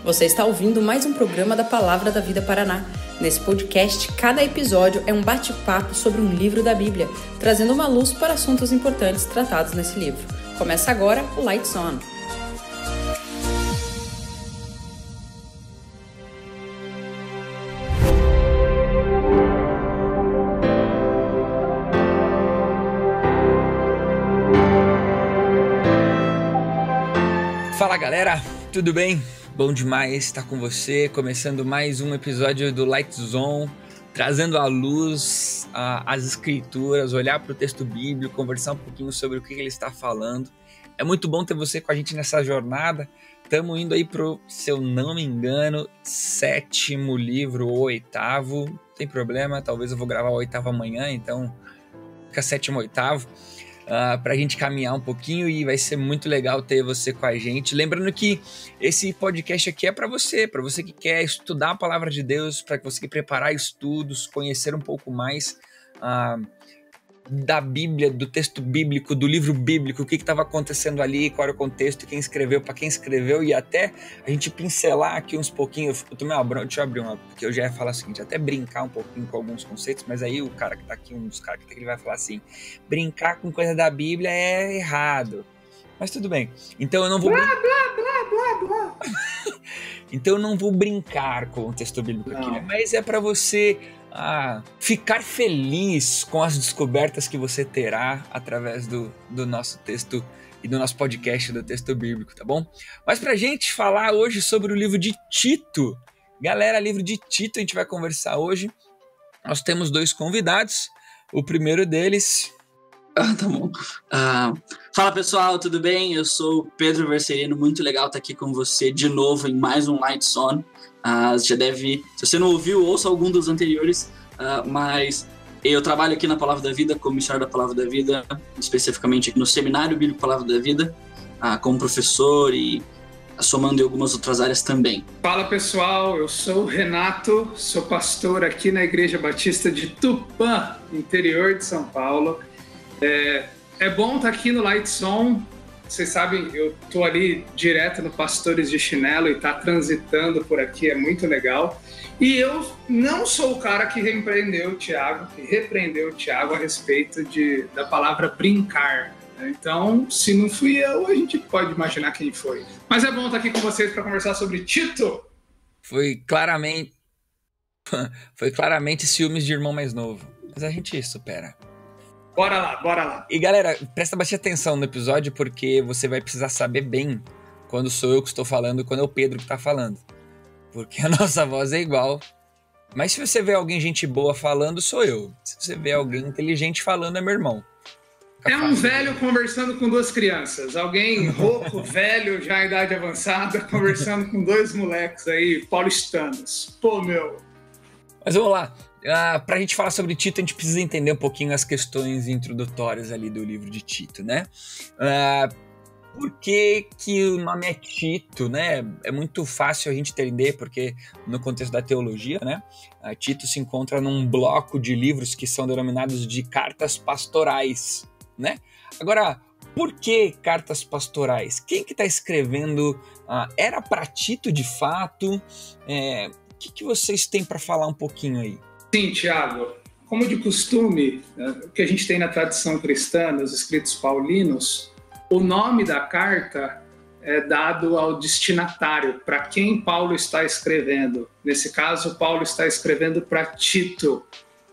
Você está ouvindo mais um programa da Palavra da Vida Paraná. Nesse podcast, cada episódio é um bate-papo sobre um livro da Bíblia, trazendo uma luz para assuntos importantes tratados nesse livro. Começa agora o Lights On. Fala galera, tudo bem? Bom demais estar com você, começando mais um episódio do Lights On, trazendo à luz as escrituras, olhar para o texto bíblico, conversar um pouquinho sobre o que ele está falando. É muito bom ter você com a gente nessa jornada. Estamos indo aí pro, se eu não me engano, 7º livro ou 8º, não tem problema, talvez eu vou gravar o 8º amanhã, então fica 7º, 8º. Para a gente caminhar um pouquinho e vai ser muito legal ter você com a gente. Lembrando que esse podcast aqui é para você que quer estudar a palavra de Deus, para você que preparar estudos, conhecer um pouco mais da Bíblia, do texto bíblico, do livro bíblico, o que estava acontecendo ali, qual era o contexto, quem escreveu, para quem escreveu, e até a gente pincelar aqui uns pouquinhos. Deixa eu abrir uma, porque eu já ia falar o seguinte, até brincar um pouquinho com alguns conceitos, mas aí o cara que tá aqui, um dos caras que tá aqui, ele vai falar assim, brincar com coisa da Bíblia é errado. Mas tudo bem, então eu não vou... Então eu não vou brincar com o texto bíblico aqui, mas é para você... ficar feliz com as descobertas que você terá através do nosso texto e do nosso podcast do texto bíblico, tá bom? Mas pra gente falar hoje sobre o livro de Tito, galera, livro de Tito, a gente vai conversar hoje. Nós temos 2 convidados, o primeiro deles... Tá bom. Fala pessoal, tudo bem? Eu sou o Pedro Vercerino, muito legal estar aqui com você de novo em mais um Lights On. Já deve, se você não ouviu, ouça algum dos anteriores, mas eu trabalho aqui na Palavra da Vida como missionário da Palavra da Vida, especificamente aqui no Seminário Bíblico Palavra da Vida, como professor e somando em algumas outras áreas também. Fala pessoal, eu sou o Renato, sou pastor aqui na Igreja Batista de Tupã, interior de São Paulo. É bom estar aqui no Lights On. Vocês sabem, eu tô ali direto no Pastores de Chinelo e tá transitando por aqui, é muito legal. E eu não sou o cara que repreendeu o Tiago a respeito da palavra brincar. Então, se não fui eu, a gente pode imaginar quem foi. Mas é bom estar aqui com vocês para conversar sobre Tito. Foi claramente ciúmes de irmão mais novo, mas a gente supera. Bora lá. E galera, presta bastante atenção no episódio, porque você vai precisar saber bem quando sou eu que estou falando e quando é o Pedro que está falando. Porque a nossa voz é igual. Mas se você vê alguém gente boa falando, sou eu. Se você vê alguém inteligente falando, é meu irmão. É um velho conversando com 2 crianças. Alguém rouco, velho, já em idade avançada, conversando com 2 moleques aí, paulistanos. Pô, meu. Mas vamos lá. Pra gente falar sobre Tito, a gente precisa entender um pouquinho as questões introdutórias ali do livro de Tito, né? Por que o nome é Tito, né? É muito fácil a gente entender, porque no contexto da teologia, né? Tito se encontra num bloco de livros que são denominados de cartas pastorais, né? Agora, por que cartas pastorais? Quem que tá escrevendo? Era para Tito de fato? O que vocês têm para falar um pouquinho aí? Sim, Tiago, como de costume, o que a gente tem na tradição cristã, nos escritos paulinos, o nome da carta é dado ao destinatário, para quem Paulo está escrevendo. Nesse caso, Paulo está escrevendo para Tito.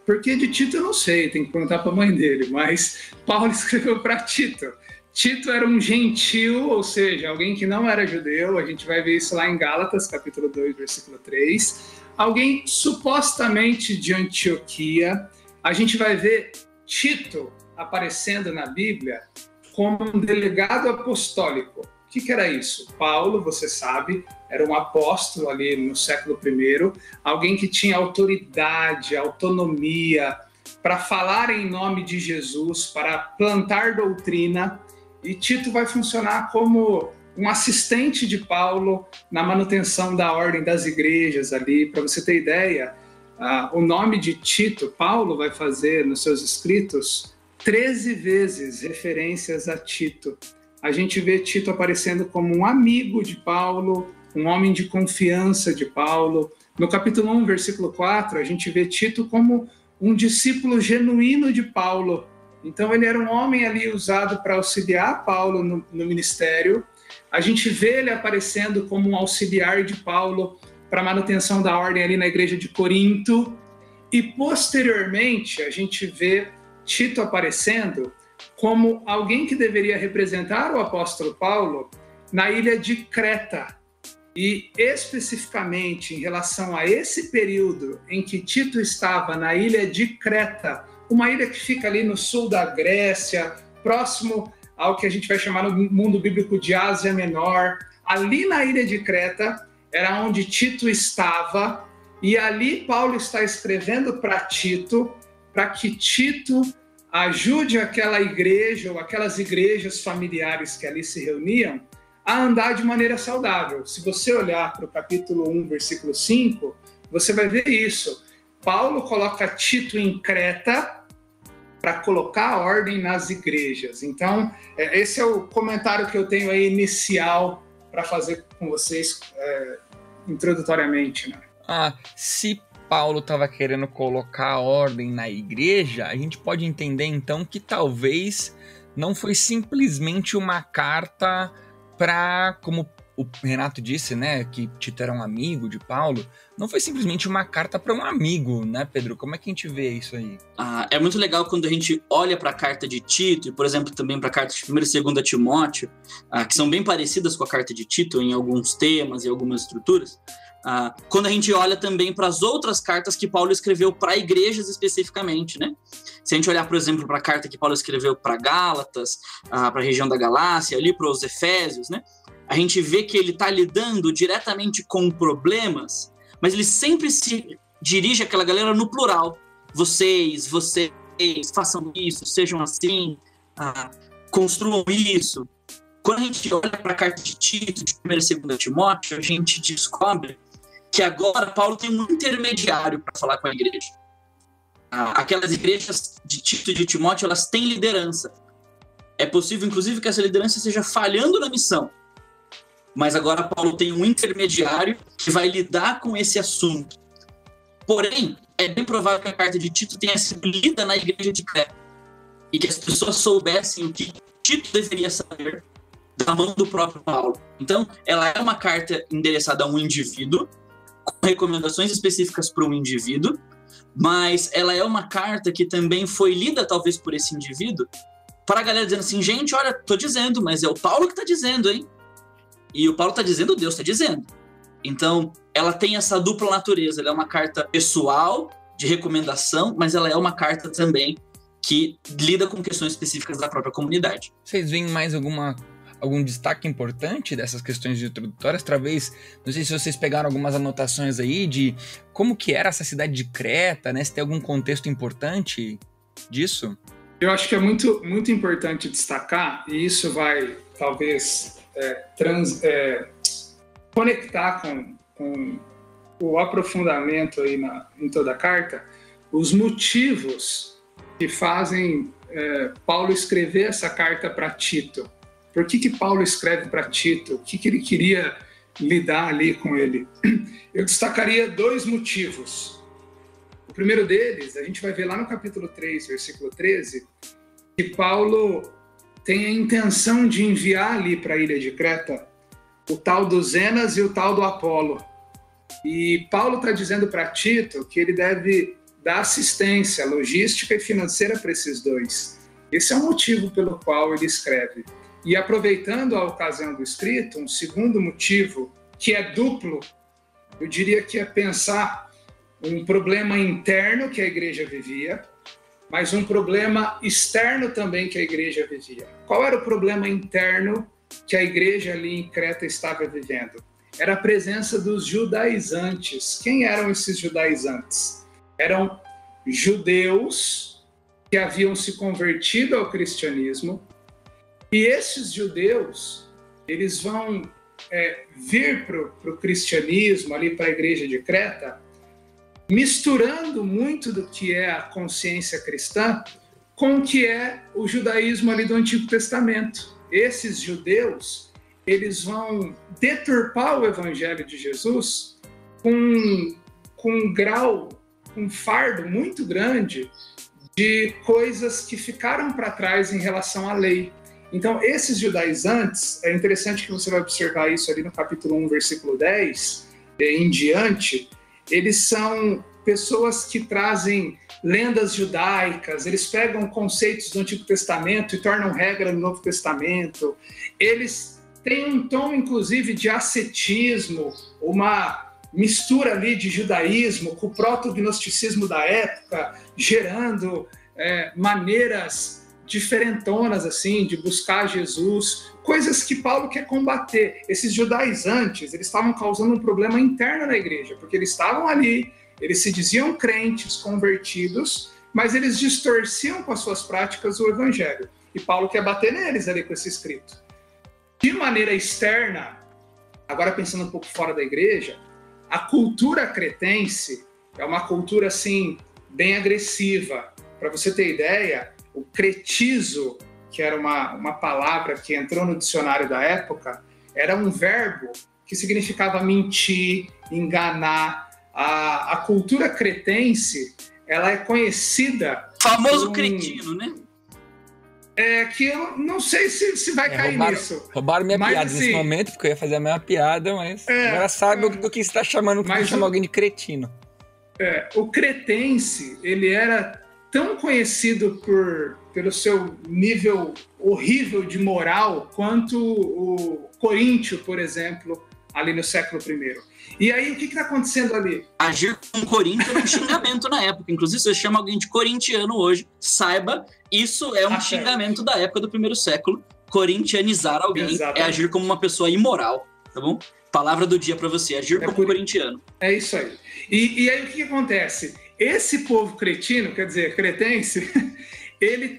Por que de Tito eu não sei, tem que perguntar para a mãe dele, mas Paulo escreveu para Tito. Tito era um gentil, ou seja, alguém que não era judeu, a gente vai ver isso lá em Gálatas, capítulo 2, versículo 3. Alguém supostamente de Antioquia. A gente vai ver Tito aparecendo na Bíblia como um delegado apostólico. O que era isso? Paulo, você sabe, era um apóstolo ali no século I, alguém que tinha autoridade, autonomia para falar em nome de Jesus, para plantar doutrina, e Tito vai funcionar como um assistente de Paulo na manutenção da ordem das igrejas ali. Para você ter ideia, o nome de Tito, Paulo vai fazer nos seus escritos 13 vezes referências a Tito. A gente vê Tito aparecendo como um amigo de Paulo, um homem de confiança de Paulo. No capítulo 1, versículo 4, a gente vê Tito como um discípulo genuíno de Paulo. Então, ele era um homem ali usado para auxiliar Paulo no ministério. A gente vê ele aparecendo como um auxiliar de Paulo para a manutenção da ordem ali na igreja de Corinto. E, posteriormente, a gente vê Tito aparecendo como alguém que deveria representar o apóstolo Paulo na ilha de Creta. E, especificamente, em relação a esse período em que Tito estava na ilha de Creta, uma ilha que fica ali no sul da Grécia, próximo ao que a gente vai chamar no mundo bíblico de Ásia Menor. Ali na ilha de Creta era onde Tito estava, e ali Paulo está escrevendo para Tito, para que Tito ajude aquela igreja ou aquelas igrejas familiares que ali se reuniam a andar de maneira saudável. Se você olhar para o capítulo 1, versículo 5, você vai ver isso. Paulo coloca Tito em Creta para colocar a ordem nas igrejas. Então, esse é o comentário que eu tenho aí inicial para fazer com vocês introdutoriamente, né? Se Paulo estava querendo colocar a ordem na igreja, a gente pode entender então que talvez não foi simplesmente uma carta para, como o Renato disse, né, que Tito era um amigo de Paulo, não foi simplesmente uma carta para um amigo, né, Pedro? Como é que a gente vê isso aí? É muito legal quando a gente olha para a carta de Tito e, por exemplo, também para a carta de 1 e 2 Timóteo, que são bem parecidas com a carta de Tito em alguns temas e algumas estruturas. Quando a gente olha também para as outras cartas que Paulo escreveu para igrejas especificamente, né? Se a gente olhar, por exemplo, para a carta que Paulo escreveu para Gálatas, para a região da Galácia, ali para os Efésios, né? A gente vê que ele está lidando diretamente com problemas, mas ele sempre se dirige àquela galera no plural. Vocês, façam isso, sejam assim, construam isso. Quando a gente olha para a carta de Tito, de 1 e 2 Timóteo, a gente descobre que agora Paulo tem um intermediário para falar com a igreja. Aquelas igrejas de Tito e de Timóteo, elas têm liderança. É possível, inclusive, que essa liderança esteja falhando na missão. Mas agora Paulo tem um intermediário que vai lidar com esse assunto. Porém, é bem provável que a carta de Tito tenha sido lida na igreja de Creta e que as pessoas soubessem o que Tito deveria saber da mão do próprio Paulo. Então, ela é uma carta endereçada a um indivíduo, com recomendações específicas para um indivíduo, mas ela é uma carta que também foi lida, talvez, por esse indivíduo, para a galera dizendo assim, gente, olha, tô dizendo, mas é o Paulo que tá dizendo, hein? E o Paulo está dizendo, Deus está dizendo. Então, ela tem essa dupla natureza. Ela é uma carta pessoal, de recomendação, mas ela é uma carta também que lida com questões específicas da própria comunidade. Vocês veem mais algum destaque importante dessas questões introdutórias? Talvez, não sei se vocês pegaram algumas anotações aí de como que era essa cidade de Creta, né? Se tem algum contexto importante disso? Eu acho que é muito, muito importante destacar, e isso vai, talvez... conectar com o aprofundamento aí em toda a carta, os motivos que fazem Paulo escrever essa carta para Tito. Por que Paulo escreve para Tito? O que ele queria lidar ali com ele? Eu destacaria 2 motivos. O primeiro deles, a gente vai ver lá no capítulo 3, versículo 13, que Paulo tem a intenção de enviar ali para a ilha de Creta o tal do Zenas e o tal do Apolo. E Paulo está dizendo para Tito que ele deve dar assistência logística e financeira para esses 2. Esse é o motivo pelo qual ele escreve. E aproveitando a ocasião do escrito, um segundo motivo, que é duplo, eu diria que é pensar um problema interno que a igreja vivia, mas um problema externo também que a igreja vivia. Qual era o problema interno que a igreja ali em Creta estava vivendo? Era a presença dos judaizantes. Quem eram esses judaizantes? Eram judeus que haviam se convertido ao cristianismo, e esses judeus, eles vão vir para o cristianismo, ali para a igreja de Creta, misturando muito do que é a consciência cristã com o que é o judaísmo ali do Antigo Testamento. Esses judeus, eles vão deturpar o evangelho de Jesus com um grau, um fardo muito grande de coisas que ficaram para trás em relação à lei. Então, esses judaizantes, é interessante que você vai observar isso ali no capítulo 1, versículo 10, em diante, eles são pessoas que trazem lendas judaicas, eles pegam conceitos do Antigo Testamento e tornam regra no Novo Testamento. Eles têm um tom, inclusive, de ascetismo, uma mistura ali de judaísmo com o proto-gnosticismo da época, gerando maneiras diferentonas, assim, de buscar Jesus, coisas que Paulo quer combater. Esses judaizantes, eles estavam causando um problema interno na igreja, porque eles estavam ali, eles se diziam crentes, convertidos, mas eles distorciam com as suas práticas o evangelho. E Paulo quer bater neles ali com esse escrito. De maneira externa, agora pensando um pouco fora da igreja, a cultura cretense é uma cultura, assim, bem agressiva. Para você ter ideia, o cretizo, que era uma palavra que entrou no dicionário da época, era um verbo que significava mentir, enganar. A cultura cretense, ela é conhecida... Famoso cretino, né? Que eu não sei se vai cair nisso. Roubaram minha piada assim, nesse momento, porque eu ia fazer a mesma piada, mas agora sabe do que você está chamando, que chama alguém de cretino. O cretense, ele era tão conhecido pelo seu nível horrível de moral quanto o coríntio, por exemplo, ali no século I. E aí, o que está acontecendo ali? Agir com coríntio era um xingamento na época. Inclusive, se você chama alguém de corintiano hoje, saiba, isso é um xingamento da época do primeiro século. Corintianizar alguém é agir como uma pessoa imoral, tá bom? Palavra do dia para você, agir como corintiano. É isso aí. E aí, o que acontece? Esse povo cretino, quer dizer, cretense,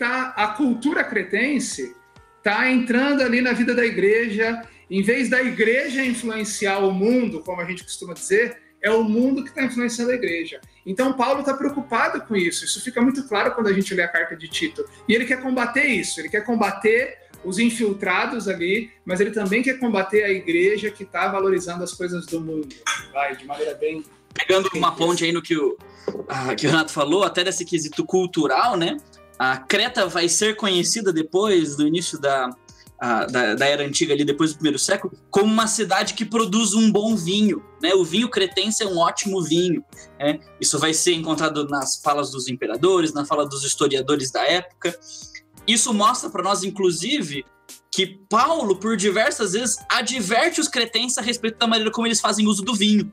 a cultura cretense está entrando ali na vida da igreja. Em vez da igreja influenciar o mundo, como a gente costuma dizer, é o mundo que está influenciando a igreja. Então, Paulo está preocupado com isso. Isso fica muito claro quando a gente lê a carta de Tito. E ele quer combater isso. Ele quer combater os infiltrados ali, mas ele também quer combater a igreja que está valorizando as coisas do mundo. De maneira bem... Pegando uma ponte aí no que o Renato falou, até desse quesito cultural, né? A Creta vai ser conhecida depois do início da Era Antiga, ali depois do primeiro século, como uma cidade que produz um bom vinho, né? O vinho cretense é um ótimo vinho, né? Isso vai ser encontrado nas falas dos imperadores, na fala dos historiadores da época. Isso mostra para nós, inclusive, que Paulo, por diversas vezes, adverte os cretenses a respeito da maneira como eles fazem uso do vinho.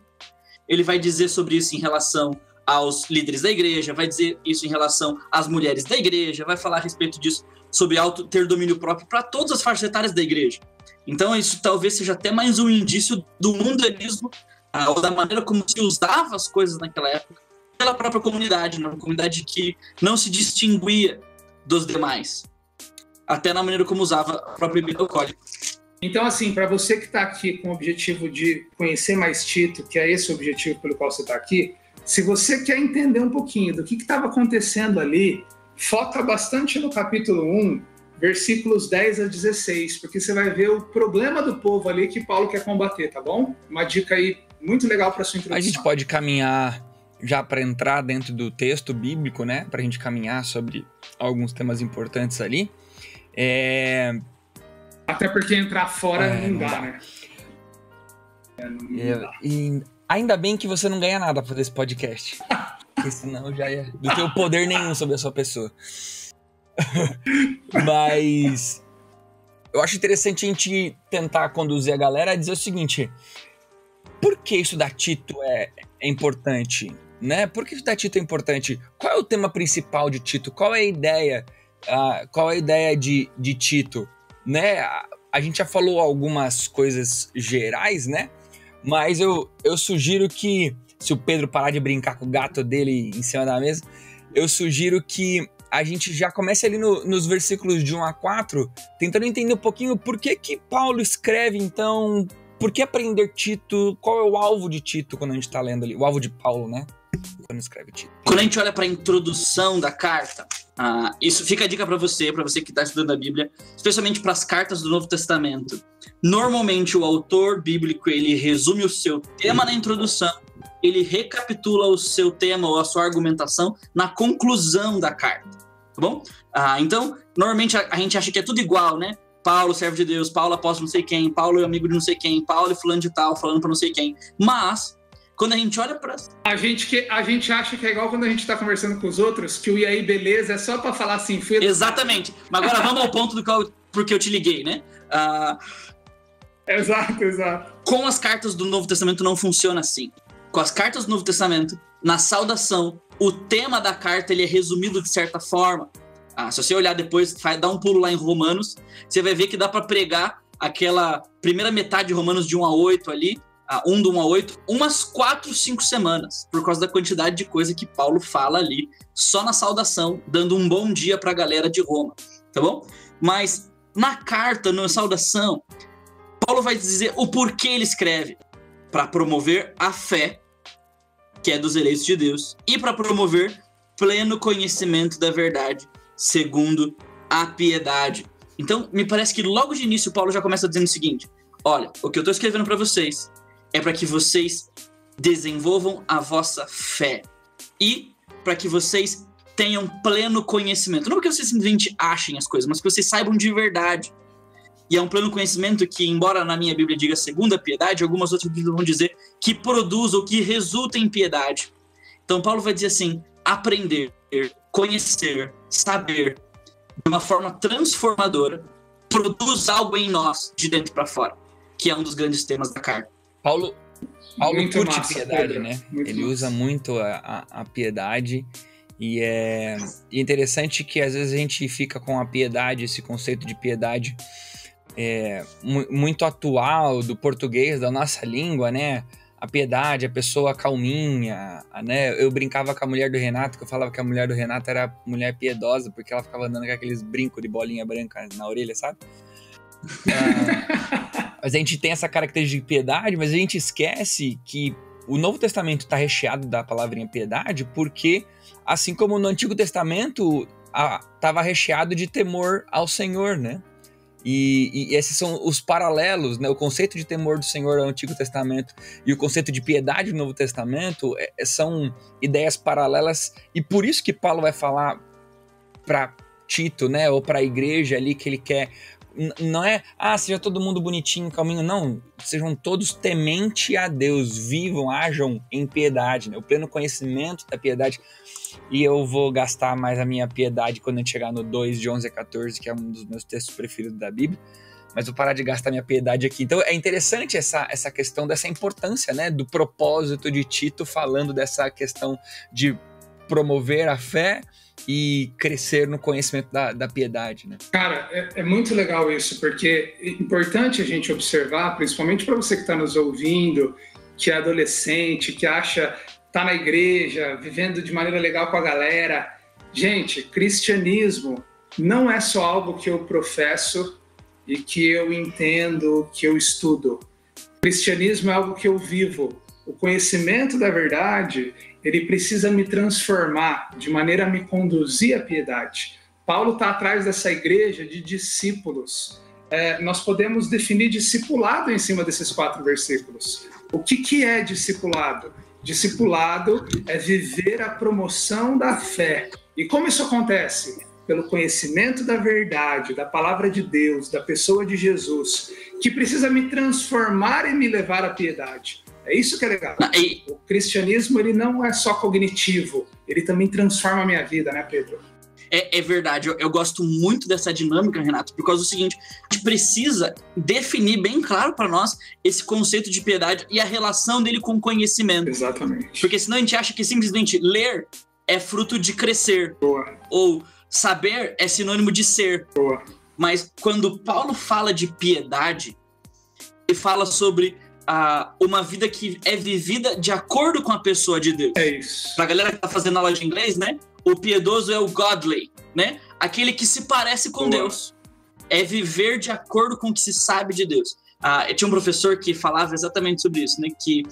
Ele vai dizer sobre isso em relação aos líderes da igreja, vai dizer isso em relação às mulheres da igreja, vai falar a respeito disso sobre ter domínio próprio para todas as faixas etárias da igreja. Então isso talvez seja até mais um indício do mundanismo, ou da maneira como se usava as coisas naquela época, pela própria comunidade, uma comunidade que não se distinguia dos demais, até na maneira como usava a própria bebida alcoólica. Então, assim, para você que está aqui com o objetivo de conhecer mais Tito, que é esse o objetivo pelo qual você está aqui, se você quer entender um pouquinho do que estava acontecendo ali, foca bastante no capítulo 1, versículos 10 a 16, porque você vai ver o problema do povo ali que Paulo quer combater, tá bom? Uma dica aí muito legal para sua introdução. A gente pode caminhar já para entrar dentro do texto bíblico, né? Para a gente caminhar sobre alguns temas importantes ali. Até porque entrar fora não dá, né? Não dá. E ainda bem que você não ganha nada por esse podcast. Porque senão já ia... Não tenho poder nenhum sobre a sua pessoa. Mas... eu acho interessante a gente tentar conduzir a galera a dizer o seguinte... Por que estudar Tito é importante? Né? Por que estudar Tito é importante? Qual é o tema principal de Tito? Qual é a ideia? Qual é a ideia de Tito? Né? A gente já falou algumas coisas gerais, né? Mas eu sugiro que, se o Pedro parar de brincar com o gato dele em cima da mesa, eu sugiro que a gente já comece ali nos versículos de 1 a 4, tentando entender um pouquinho por que Paulo escreve, então, por que aprender Tito, qual é o alvo de Tito quando a gente está lendo ali, o alvo de Paulo, né? quando escreve Tito. Quando a gente olha para a introdução da carta, isso fica a dica para você que está estudando a Bíblia, especialmente para as cartas do Novo Testamento. Normalmente o autor bíblico ele resume o seu tema na introdução, ele recapitula o seu tema ou a sua argumentação na conclusão da carta, tá bom? Então, normalmente a gente acha que é tudo igual, né? Paulo, servo de Deus, Paulo, apóstolo não sei quem, Paulo é amigo de não sei quem, Paulo é fulano de tal, falando para não sei quem. Mas, quando a gente olha para... A gente acha que é igual quando a gente tá conversando com os outros, que o e aí, beleza, é só para falar assim... Exatamente. Mas agora vamos ao ponto porque eu te liguei, né? Exato. Com as cartas do Novo Testamento não funciona assim. Com as cartas do Novo Testamento, na saudação, o tema da carta ele é resumido de certa forma. Se você olhar depois, dá um pulo lá em Romanos, você vai ver que dá para pregar aquela primeira metade de Romanos de 1 a 8 ali, 1 do 1 a 8, umas 4, 5 semanas, por causa da quantidade de coisa que Paulo fala ali, só na saudação, dando um bom dia para a galera de Roma, tá bom? Mas na carta, na saudação, Paulo vai dizer o porquê ele escreve, para promover a fé, que é dos eleitos de Deus, e para promover pleno conhecimento da verdade, segundo a piedade. Então, me parece que logo de início Paulo já começa dizendo o seguinte: olha, o que eu estou escrevendo para vocês é para que vocês desenvolvam a vossa fé e para que vocês tenham pleno conhecimento. Não porque vocês simplesmente achem as coisas, mas que vocês saibam de verdade. E é um pleno conhecimento que, embora na minha Bíblia diga segundo a piedade, algumas outras Bíblias vão dizer que produz ou que resulta em piedade. Então, Paulo vai dizer assim: aprender, conhecer, saber, de uma forma transformadora, produz algo em nós, de dentro para fora, que é um dos grandes temas da carta. Paulo curte massa, piedade, Pedro. né? Muito Ele massa. usa muito a piedade, e é interessante que às vezes a gente fica com a piedade, esse conceito de piedade muito atual do português, da nossa língua, né? A piedade, a pessoa calminha, né? Eu brincava com a mulher do Renato, que eu falava que a mulher do Renato era mulher piedosa, porque ela ficava andando com aqueles brincos de bolinha branca na orelha, sabe? Mas a gente tem essa característica de piedade, mas a gente esquece que o Novo Testamento está recheado da palavrinha piedade, porque, assim como no Antigo Testamento, estava recheado de temor ao Senhor, né? E esses são os paralelos, né? O conceito de temor do Senhor ao Antigo Testamento e o conceito de piedade no Novo Testamento são ideias paralelas, e por isso que Paulo vai falar para Tito, né? Ou para a igreja ali, que ele quer... Não é, seja todo mundo bonitinho, calminho, não. Sejam todos temente a Deus, vivam, ajam em piedade, né? O pleno conhecimento da piedade. E eu vou gastar mais a minha piedade quando a gente chegar no 2, de 11 a 14, que é um dos meus textos preferidos da Bíblia. Mas vou parar de gastar minha piedade aqui. Então é interessante essa questão dessa importância, né? Do propósito de Tito, falando dessa questão de promover a fé e crescer no conhecimento da piedade, né? Cara, é muito legal isso, porque é importante a gente observar, principalmente para você que está nos ouvindo, que é adolescente, que acha tá na igreja, vivendo de maneira legal com a galera. Gente, cristianismo não é só algo que eu professo e que eu entendo, que eu estudo. Cristianismo é algo que eu vivo. O conhecimento da verdade, ele precisa me transformar de maneira a me conduzir à piedade. Paulo está atrás dessa igreja de discípulos. Nós podemos definir discipulado em cima desses 4 versículos. O que é discipulado? Discipulado é viver a promoção da fé. E como isso acontece? Pelo conhecimento da verdade, da palavra de Deus, da pessoa de Jesus, que precisa me transformar e me levar à piedade. É isso que é legal. O cristianismo, ele não é só cognitivo, ele também transforma a minha vida, né, Pedro? É verdade, eu gosto muito dessa dinâmica, Renato, por causa do seguinte: a gente precisa definir bem claro para nós esse conceito de piedade e a relação dele com o conhecimento. Exatamente. Porque senão a gente acha que simplesmente ler é fruto de crescer. Boa. Ou saber é sinônimo de ser. Boa. Mas quando Paulo fala de piedade, ele fala sobre uma vida que é vivida de acordo com a pessoa de Deus. É isso. Pra galera que tá fazendo aula de inglês, né? O piedoso é o godly, né? Aquele que se parece com Deus. É viver de acordo com o que se sabe de Deus. Eu tinha um professor que falava exatamente sobre isso, né? Que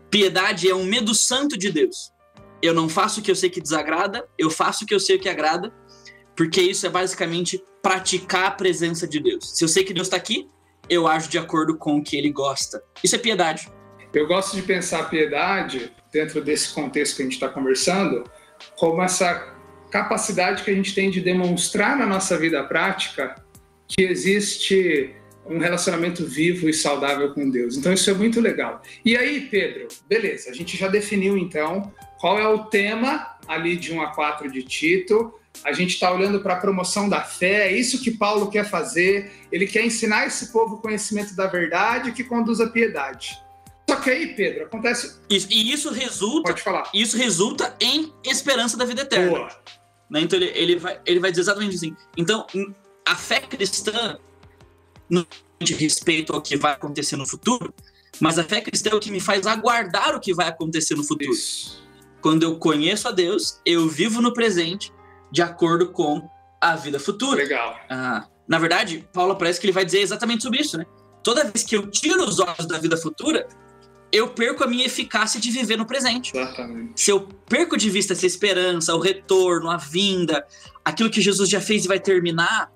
piedade é um medo santo de Deus. eu não faço o que eu sei que desagrada, eu faço o que eu sei que agrada, porque isso é basicamente praticar a presença de Deus. Se eu sei que Deus está aqui, eu ajo de acordo com o que Ele gosta. Isso é piedade. Eu gosto de pensar a piedade, dentro desse contexto que a gente está conversando, como essa capacidade que a gente tem de demonstrar na nossa vida prática que existe um relacionamento vivo e saudável com Deus. Então isso é muito legal. E aí, Pedro, beleza, a gente já definiu então qual é o tema ali de 1 a 4 de Tito. A gente está olhando para a promoção da fé, é isso que Paulo quer fazer. Ele quer ensinar esse povo o conhecimento da verdade que conduz à piedade. Só que aí, Pedro, acontece... Isso resulta... Pode falar. Isso resulta em esperança da vida eterna. Boa. Né? Então ele vai dizer exatamente assim. Então, a fé cristã não diz respeito ao que vai acontecer no futuro, mas a fé cristã é o que me faz aguardar o que vai acontecer no futuro. Isso. Quando eu conheço a Deus, eu vivo no presente de acordo com a vida futura. Legal. Na verdade, Paulo parece que ele vai dizer exatamente sobre isso, né? Toda vez que eu tiro os olhos da vida futura, eu perco a minha eficácia de viver no presente. Exatamente. Se eu perco de vista essa esperança, o retorno, a vinda, aquilo que Jesus já fez e vai terminar,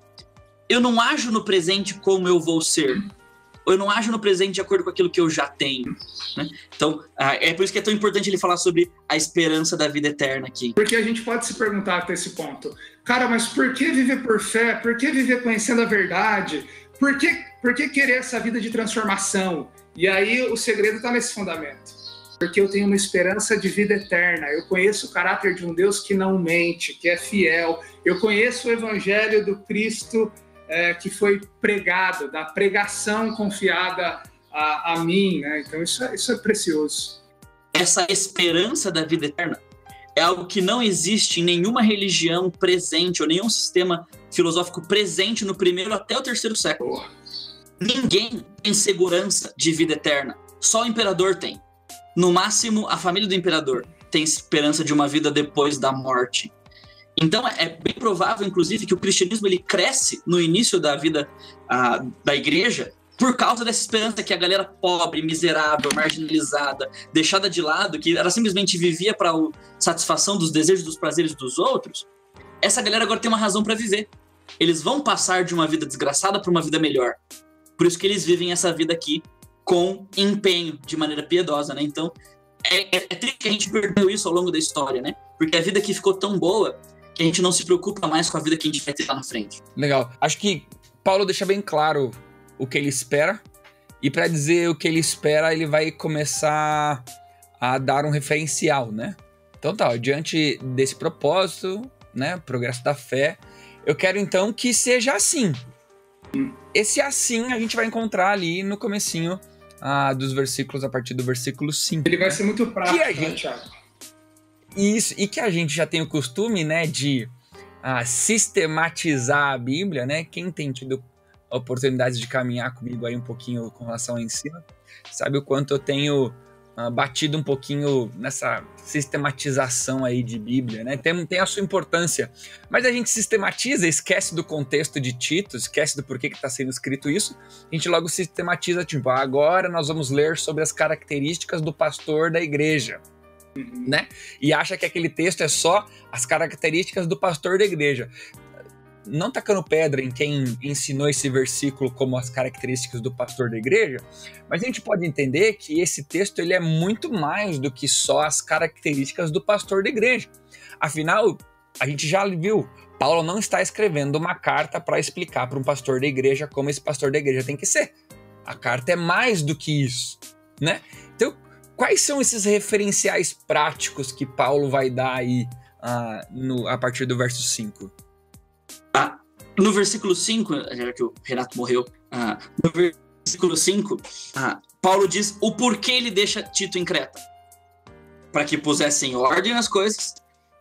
eu não ajo no presente como eu vou ser. Eu não ajo no presente de acordo com aquilo que eu já tenho. Né? Então, é por isso que é tão importante ele falar sobre a esperança da vida eterna aqui. Porque a gente pode se perguntar até esse ponto. Cara, mas por que viver por fé? Por que viver conhecendo a verdade? Por que querer essa vida de transformação? E aí o segredo está nesse fundamento. Porque eu tenho uma esperança de vida eterna. Eu conheço o caráter de um Deus que não mente, que é fiel. Eu conheço o evangelho do Cristo que foi pregado, da pregação confiada a mim. Né? Então isso é precioso. Essa esperança da vida eterna é algo que não existe em nenhuma religião presente ou nenhum sistema filosófico presente no primeiro até o terceiro século. Ninguém tem segurança de vida eterna. Só o imperador tem. No máximo, a família do imperador tem esperança de uma vida depois da morte. Então, é bem provável, inclusive, que o cristianismo ele cresce no início da vida da igreja por causa dessa esperança que a galera pobre, miserável, marginalizada, deixada de lado, que ela simplesmente vivia para a satisfação dos desejos, dos prazeres dos outros, essa galera agora tem uma razão para viver. Eles vão passar de uma vida desgraçada para uma vida melhor. Por isso que eles vivem essa vida aqui com empenho, de maneira piedosa, né? Então, é triste que a gente perdeu isso ao longo da história, né? Porque a vida aqui ficou tão boa que a gente não se preocupa mais com a vida que a gente vai ter lá na frente. Legal. Acho que Paulo deixa bem claro o que ele espera, e para dizer o que ele espera, ele vai começar a dar um referencial, né? Então tá, diante desse propósito, né, progresso da fé, eu quero então que seja assim. Esse assim a gente vai encontrar ali no comecinho dos versículos, a partir do versículo 5. Ele vai ser muito prático, né, Thiago? Isso, e que a gente já tem o costume, né, de sistematizar a Bíblia, né? Quem tem tido a oportunidade de caminhar comigo aí um pouquinho com relação ao ensino, sabe o quanto eu tenho batido um pouquinho nessa sistematização aí de Bíblia, né? Tem a sua importância, mas a gente sistematiza, esquece do contexto de Tito, esquece do porquê que está sendo escrito isso, a gente logo sistematiza, tipo, agora nós vamos ler sobre as características do pastor da igreja, né? E acha que aquele texto é só as características do pastor da igreja. Não tacando pedra em quem ensinou esse versículo como as características do pastor da igreja, mas a gente pode entender que esse texto ele é muito mais do que só as características do pastor da igreja. Afinal, a gente já viu, Paulo não está escrevendo uma carta para explicar para um pastor da igreja como esse pastor da igreja tem que ser. A carta é mais do que isso, né? Então, quais são esses referenciais práticos que Paulo vai dar aí a partir do verso 5? No versículo 5, já que o Renato morreu, no versículo 5, Paulo diz o porquê ele deixa Tito em Creta. Para que pusessem em ordem as coisas,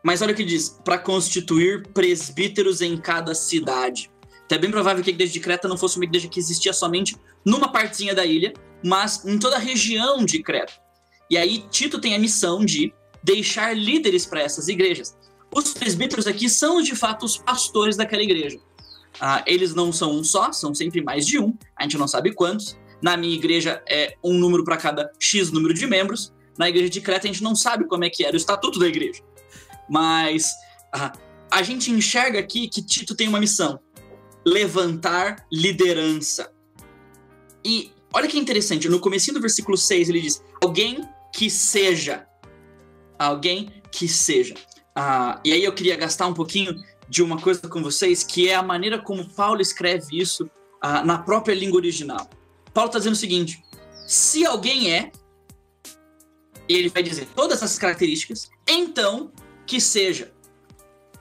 mas olha o que diz, para constituir presbíteros em cada cidade. Então é bem provável que a igreja de Creta não fosse uma igreja que existia somente numa partezinha da ilha, mas em toda a região de Creta. E aí Tito tem a missão de deixar líderes para essas igrejas. Os presbíteros aqui são, de fato, os pastores daquela igreja. Eles não são um só, são sempre mais de um. A gente não sabe quantos. Na minha igreja é um número para cada X número de membros. na igreja de Creta, a gente não sabe como é que era o estatuto da igreja. Mas a gente enxerga aqui que Tito tem uma missão: levantar liderança. E olha que interessante, no comecinho do versículo 6 ele diz: alguém que seja. Alguém que seja. E aí eu queria gastar um pouquinho de uma coisa com vocês, que é a maneira como Paulo escreve isso na própria língua original. Paulo está dizendo o seguinte: se alguém é, ele vai dizer todas essas características, então que seja.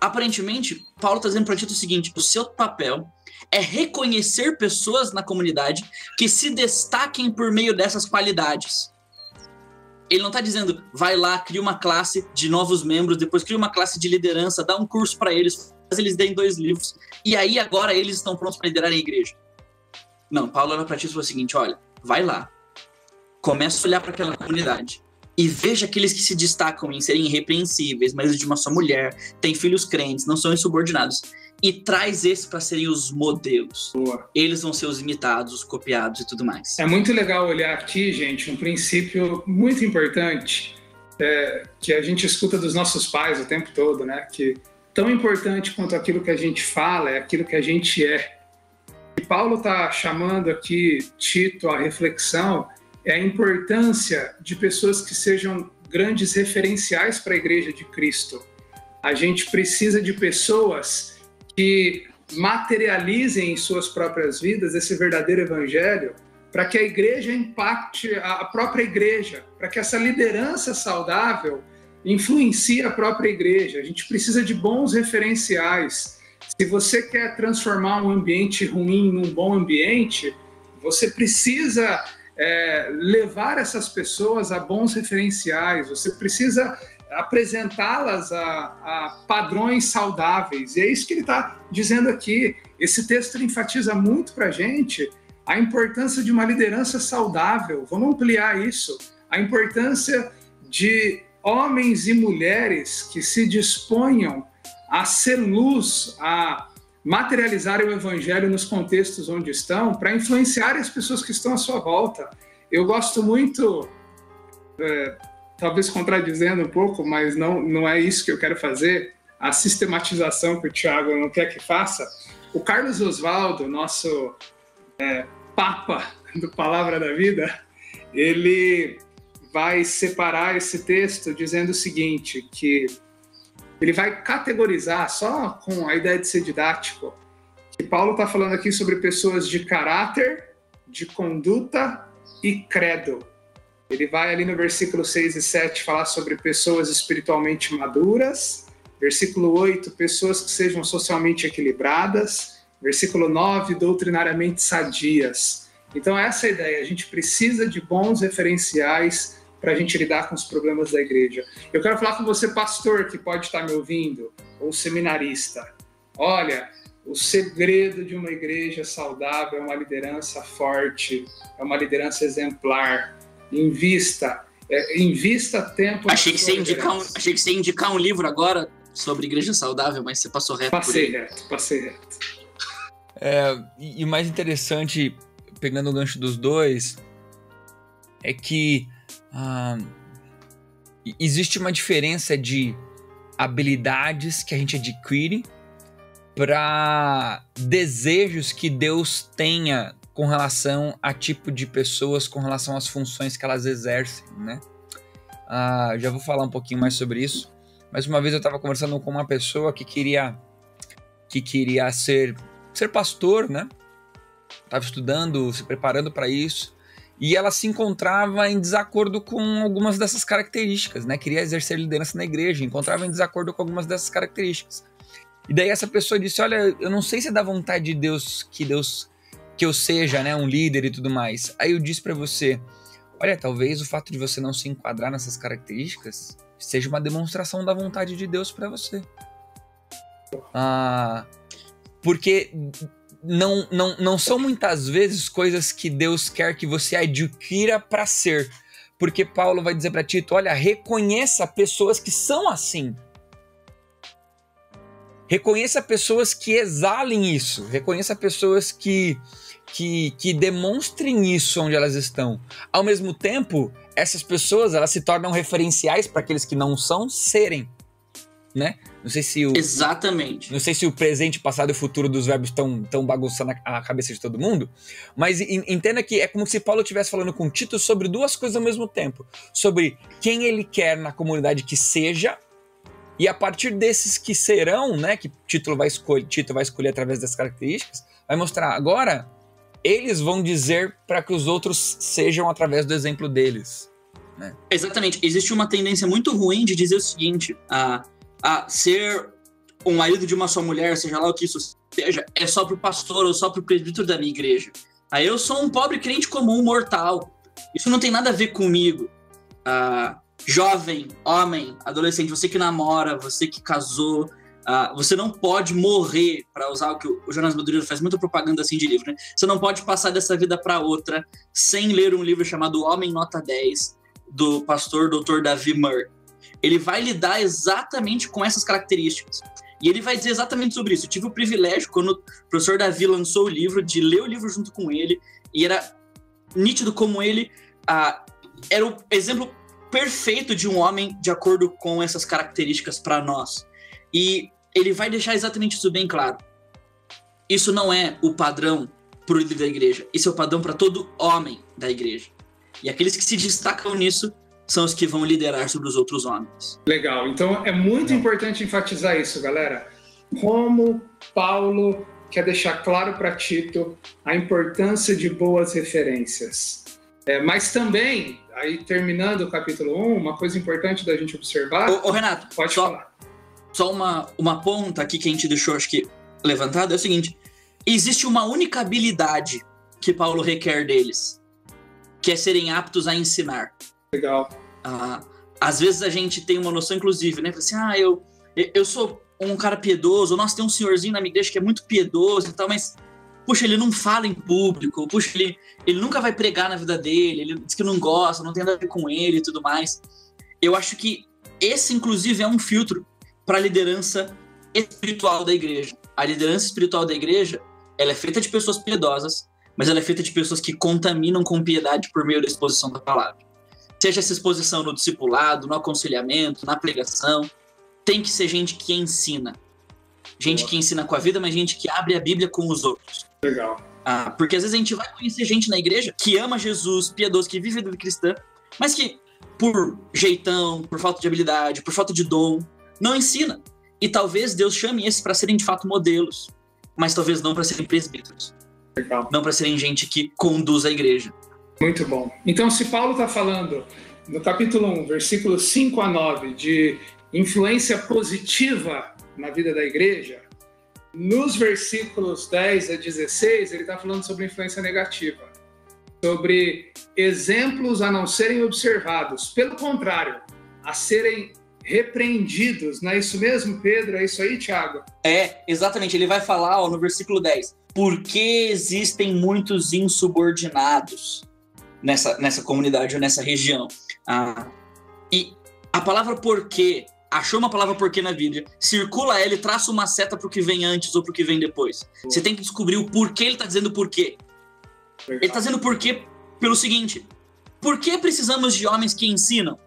Aparentemente, Paulo está dizendo para Tito o seguinte: o seu papel é reconhecer pessoas na comunidade que se destaquem por meio dessas qualidades. Ele não está dizendo, vai lá, cria uma classe de novos membros, depois cria uma classe de liderança, dá um curso para eles, faz eles deem 2 livros, e aí agora eles estão prontos para liderar a igreja. Não, Paulo olha para Tito e fala o seguinte: olha, vai lá, começa a olhar para aquela comunidade e veja aqueles que se destacam em serem irrepreensíveis, maridos de uma só mulher, têm filhos crentes, não são insubordinados, e traz esses para serem os modelos. Boa. Eles vão ser os imitados, os copiados e tudo mais. É muito legal olhar aqui, gente, um princípio muito importante que a gente escuta dos nossos pais o tempo todo, né? Que tão importante quanto aquilo que a gente fala é aquilo que a gente é. E Paulo está chamando aqui Tito à reflexão é a importância de pessoas que sejam grandes referenciais para a Igreja de Cristo. A gente precisa de pessoas que materializem em suas próprias vidas esse verdadeiro evangelho para que a igreja impacte a própria igreja, para que essa liderança saudável influencie a própria igreja. A gente precisa de bons referenciais. Se você quer transformar um ambiente ruim num bom ambiente, você precisa levar essas pessoas a bons referenciais, você precisa apresentá-las a padrões saudáveis. E é isso que ele está dizendo aqui. Esse texto enfatiza muito para a gente a importância de uma liderança saudável. Vamos ampliar isso. A importância de homens e mulheres que se disponham a ser luz, a materializar o evangelho nos contextos onde estão, para influenciar as pessoas que estão à sua volta. Eu gosto muito, talvez contradizendo um pouco, mas não é isso que eu quero fazer, a sistematização que o Thiago não quer que faça. O Carlos Oswaldo, nosso papa do Palavra da Vida, ele vai separar esse texto dizendo o seguinte, que ele vai categorizar, só com a ideia de ser didático, que Paulo está falando aqui sobre pessoas de caráter, de conduta e credo. Ele vai ali no versículo 6 e 7 falar sobre pessoas espiritualmente maduras, versículo 8, pessoas que sejam socialmente equilibradas, versículo 9, doutrinariamente sadias. Então essa é a ideia, a gente precisa de bons referenciais para a gente lidar com os problemas da igreja. Eu quero falar com você, pastor, que pode estar me ouvindo, ou seminarista. Olha, o segredo de uma igreja saudável é uma liderança forte, é uma liderança exemplar. Invista tempo... Achei que você ia indicar um livro agora sobre igreja saudável, mas você passou reto por ele. Passei reto. E o mais interessante, pegando o gancho dos dois, é que existe uma diferença de habilidades que a gente adquire para desejos que Deus tenha com relação a tipo de pessoas, com relação às funções que elas exercem, né? Já vou falar um pouquinho mais sobre isso, mas uma vez eu estava conversando com uma pessoa que queria ser pastor, né? Estava estudando, se preparando para isso, e ela se encontrava em desacordo com algumas dessas características, né? Queria exercer liderança na igreja, encontrava em desacordo com algumas dessas características. E daí essa pessoa disse, olha, eu não sei se é da vontade de Deus que eu seja, né, um líder e tudo mais. Aí eu disse para você, olha, talvez o fato de você não se enquadrar nessas características seja uma demonstração da vontade de Deus para você. Porque não são muitas vezes coisas que Deus quer que você adquira para ser. Porque Paulo vai dizer para Tito, olha, reconheça pessoas que são assim. Reconheça pessoas que exalem isso. Reconheça pessoas que que demonstrem isso onde elas estão. Ao mesmo tempo, essas pessoas, elas se tornam referenciais para aqueles que não são serem, né? Exatamente. Não sei se o presente, passado e futuro dos verbos estão bagunçando a cabeça de todo mundo, mas entenda que é como se Paulo estivesse falando com Tito sobre duas coisas ao mesmo tempo. Sobre quem ele quer na comunidade que seja, e a partir desses que serão, né, que Tito vai escolher através das características, vai mostrar agora, eles vão dizer para que os outros sejam através do exemplo deles, né? Exatamente. Existe uma tendência muito ruim de dizer o seguinte, ser um marido de uma só mulher, seja lá o que isso seja, é só pro pastor ou só pro presbítero da minha igreja. Aí eu sou um pobre crente comum, mortal. Isso não tem nada a ver comigo. Jovem, homem, adolescente, você que namora, você que casou, você não pode morrer, para usar o que o Jonas Madureira faz muita propaganda assim de livro, né? Você não pode passar dessa vida para outra sem ler um livro chamado Homem Nota 10, do pastor Dr. Davi Murray. Ele vai lidar exatamente com essas características. E ele vai dizer exatamente sobre isso. Eu tive o privilégio, quando o professor Davi lançou o livro, de ler o livro junto com ele, e era nítido como ele era o exemplo perfeito de um homem de acordo com essas características para nós. E ele vai deixar exatamente isso bem claro. Isso não é o padrão para o líder da igreja. Isso é o padrão para todo homem da igreja. E aqueles que se destacam nisso são os que vão liderar sobre os outros homens. Legal. Então é muito importante enfatizar isso, galera. Como Paulo quer deixar claro para Tito a importância de boas referências. Mas também, aí terminando o capítulo 1, uma coisa importante da gente observar... Ô Renato, pode falar. Só uma ponta aqui que a gente deixou, acho que, levantada, é o seguinte. Existe uma única habilidade que Paulo requer deles, que é serem aptos a ensinar. Legal. Às vezes a gente tem uma noção, inclusive, né? Assim, eu sou um cara piedoso, nossa, tem um senhorzinho na minha igreja que é muito piedoso e tal, mas, puxa, ele não fala em público, puxa, ele nunca vai pregar na vida dele, ele diz que não gosta, não tem nada a ver com ele e tudo mais. Eu acho que esse, inclusive, é um filtro para a liderança espiritual da igreja. A liderança espiritual da igreja, ela é feita de pessoas piedosas, mas ela é feita de pessoas que contaminam com piedade por meio da exposição da palavra. Seja essa exposição no discipulado, no aconselhamento, na pregação, tem que ser gente que ensina. Gente que ensina com a vida, mas gente que abre a Bíblia com os outros. Legal. Porque às vezes a gente vai conhecer gente na igreja que ama Jesus, piedoso, que vive a vida cristã, mas que por jeitão, por falta de habilidade, por falta de dom, não ensina. E talvez Deus chame esses para serem de fato modelos, mas talvez não para serem presbíteros. Legal. Não para serem gente que conduz a igreja. Muito bom. Então, se Paulo está falando no capítulo 1, versículos 5 a 9, de influência positiva na vida da igreja, nos versículos 10 a 16, ele está falando sobre influência negativa, sobre exemplos a não serem observados, pelo contrário, a serem repreendidos. Não é isso mesmo, Pedro? É isso aí, Thiago? Exatamente. Ele vai falar no versículo 10, porque existem muitos insubordinados nessa comunidade ou nessa região. E a palavra porquê, achou uma palavra porquê na Bíblia, circula ela e traça uma seta para o que vem antes ou para o que vem depois. Você tem que descobrir o porquê ele está dizendo porquê. Legal. Ele está dizendo porquê pelo seguinte: por que precisamos de homens que ensinam?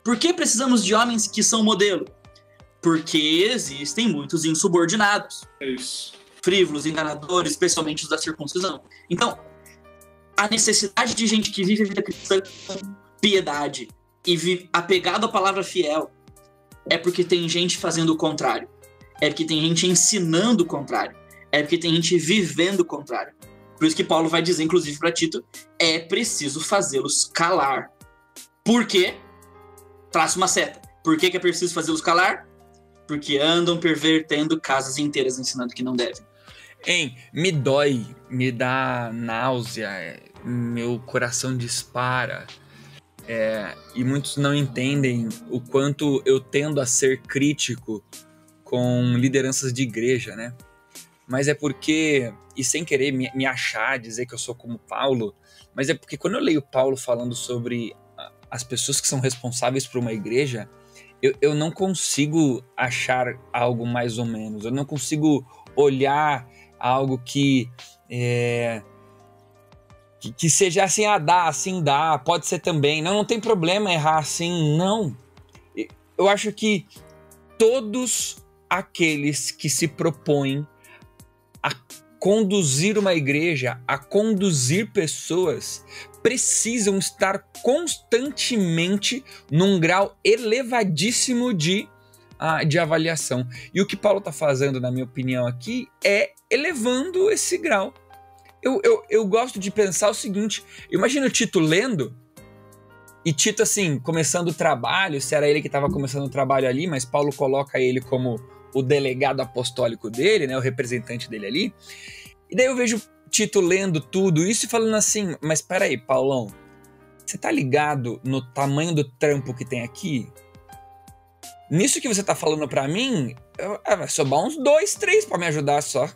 Por que precisamos de homens que são modelo? Porque existem muitos insubordinados. É isso. Frívolos, enganadores, especialmente os da circuncisão. Então, a necessidade de gente que vive a vida cristã com piedade e vive apegado à palavra fiel é porque tem gente fazendo o contrário. É porque tem gente ensinando o contrário. É porque tem gente vivendo o contrário. Por isso que Paulo vai dizer, inclusive para Tito, é preciso fazê-los calar. Por quê? Traça uma seta. Por que é preciso fazê-los calar? Porque andam pervertendo casas inteiras ensinando que não devem. Me dói, me dá náusea, meu coração dispara. E muitos não entendem o quanto eu tendo a ser crítico com lideranças de igreja, né? Mas é porque, e sem querer me achar, dizer que eu sou como Paulo, mas é porque quando eu leio Paulo falando sobre as pessoas que são responsáveis por uma igreja, eu não consigo achar algo mais ou menos, eu não consigo olhar algo que Que seja assim, dá, assim dá, pode ser também. Não tem problema errar assim, não. Eu acho que todos aqueles que se propõem a conduzir uma igreja, a conduzir pessoas, precisam estar constantemente num grau elevadíssimo de avaliação. E o que Paulo está fazendo, na minha opinião, aqui, é elevando esse grau. Eu gosto de pensar o seguinte: imagina o Tito lendo, e Tito, assim, começando o trabalho, se era ele que estava começando o trabalho ali, mas Paulo coloca ele como o delegado apostólico dele, né, o representante dele ali. E daí eu vejo Tito lendo tudo isso e falando assim: mas peraí, Paulão, você tá ligado no tamanho do trampo que tem aqui? Nisso que você tá falando pra mim, vai sobrar uns 2, 3 pra me ajudar só.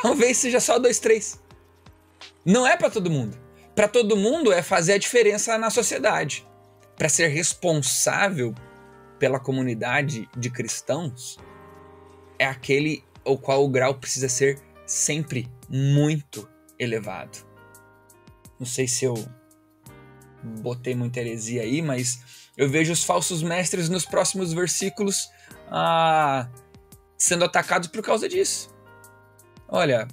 Talvez seja só 2, 3. Não é pra todo mundo. Pra todo mundo é fazer a diferença na sociedade. Pra ser responsável pela comunidade de cristãos, é aquele ao qual o grau precisa ser sempre muito elevado. Não sei se eu botei muita heresia aí, mas eu vejo os falsos mestres nos próximos versículos sendo atacados por causa disso. Olha,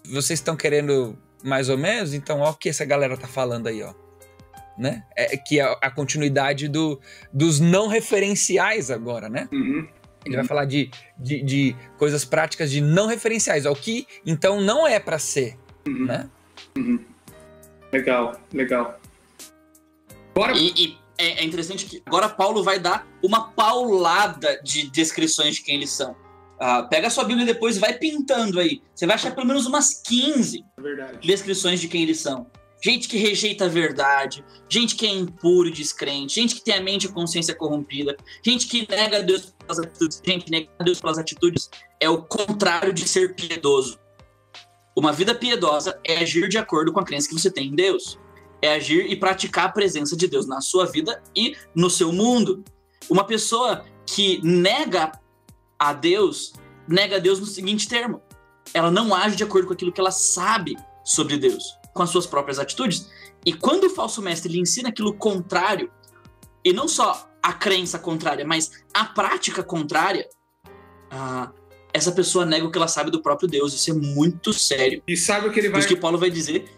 vocês estão querendo mais ou menos? Então, ó o que essa galera tá falando aí, ó. Né? Que é a continuidade dos não referenciais agora, né? Ele vai falar de coisas práticas de não referenciais, ao que então não é para ser, né? Legal. Agora... E é interessante que agora Paulo vai dar uma paulada de descrições de quem eles são. Pega a sua Bíblia e depois vai pintando aí. Você vai achar pelo menos umas 15 descrições de quem eles são. Gente que rejeita a verdade, gente que é impuro e descrente, gente que tem a mente e a consciência corrompida, gente que nega a Deus pelas atitudes. Gente que nega a Deus pelas atitudes é o contrário de ser piedoso. Uma vida piedosa é agir de acordo com a crença que você tem em Deus. É agir e praticar a presença de Deus na sua vida e no seu mundo. Uma pessoa que nega a Deus no seguinte termo: ela não age de acordo com aquilo que ela sabe sobre Deus, com as suas próprias atitudes. E quando o falso mestre lhe ensina aquilo contrário, e não só a crença contrária, mas a prática contrária, essa pessoa nega o que ela sabe do próprio Deus. Isso é muito sério. E sabe o que ele vai... Por isso que Paulo vai dizer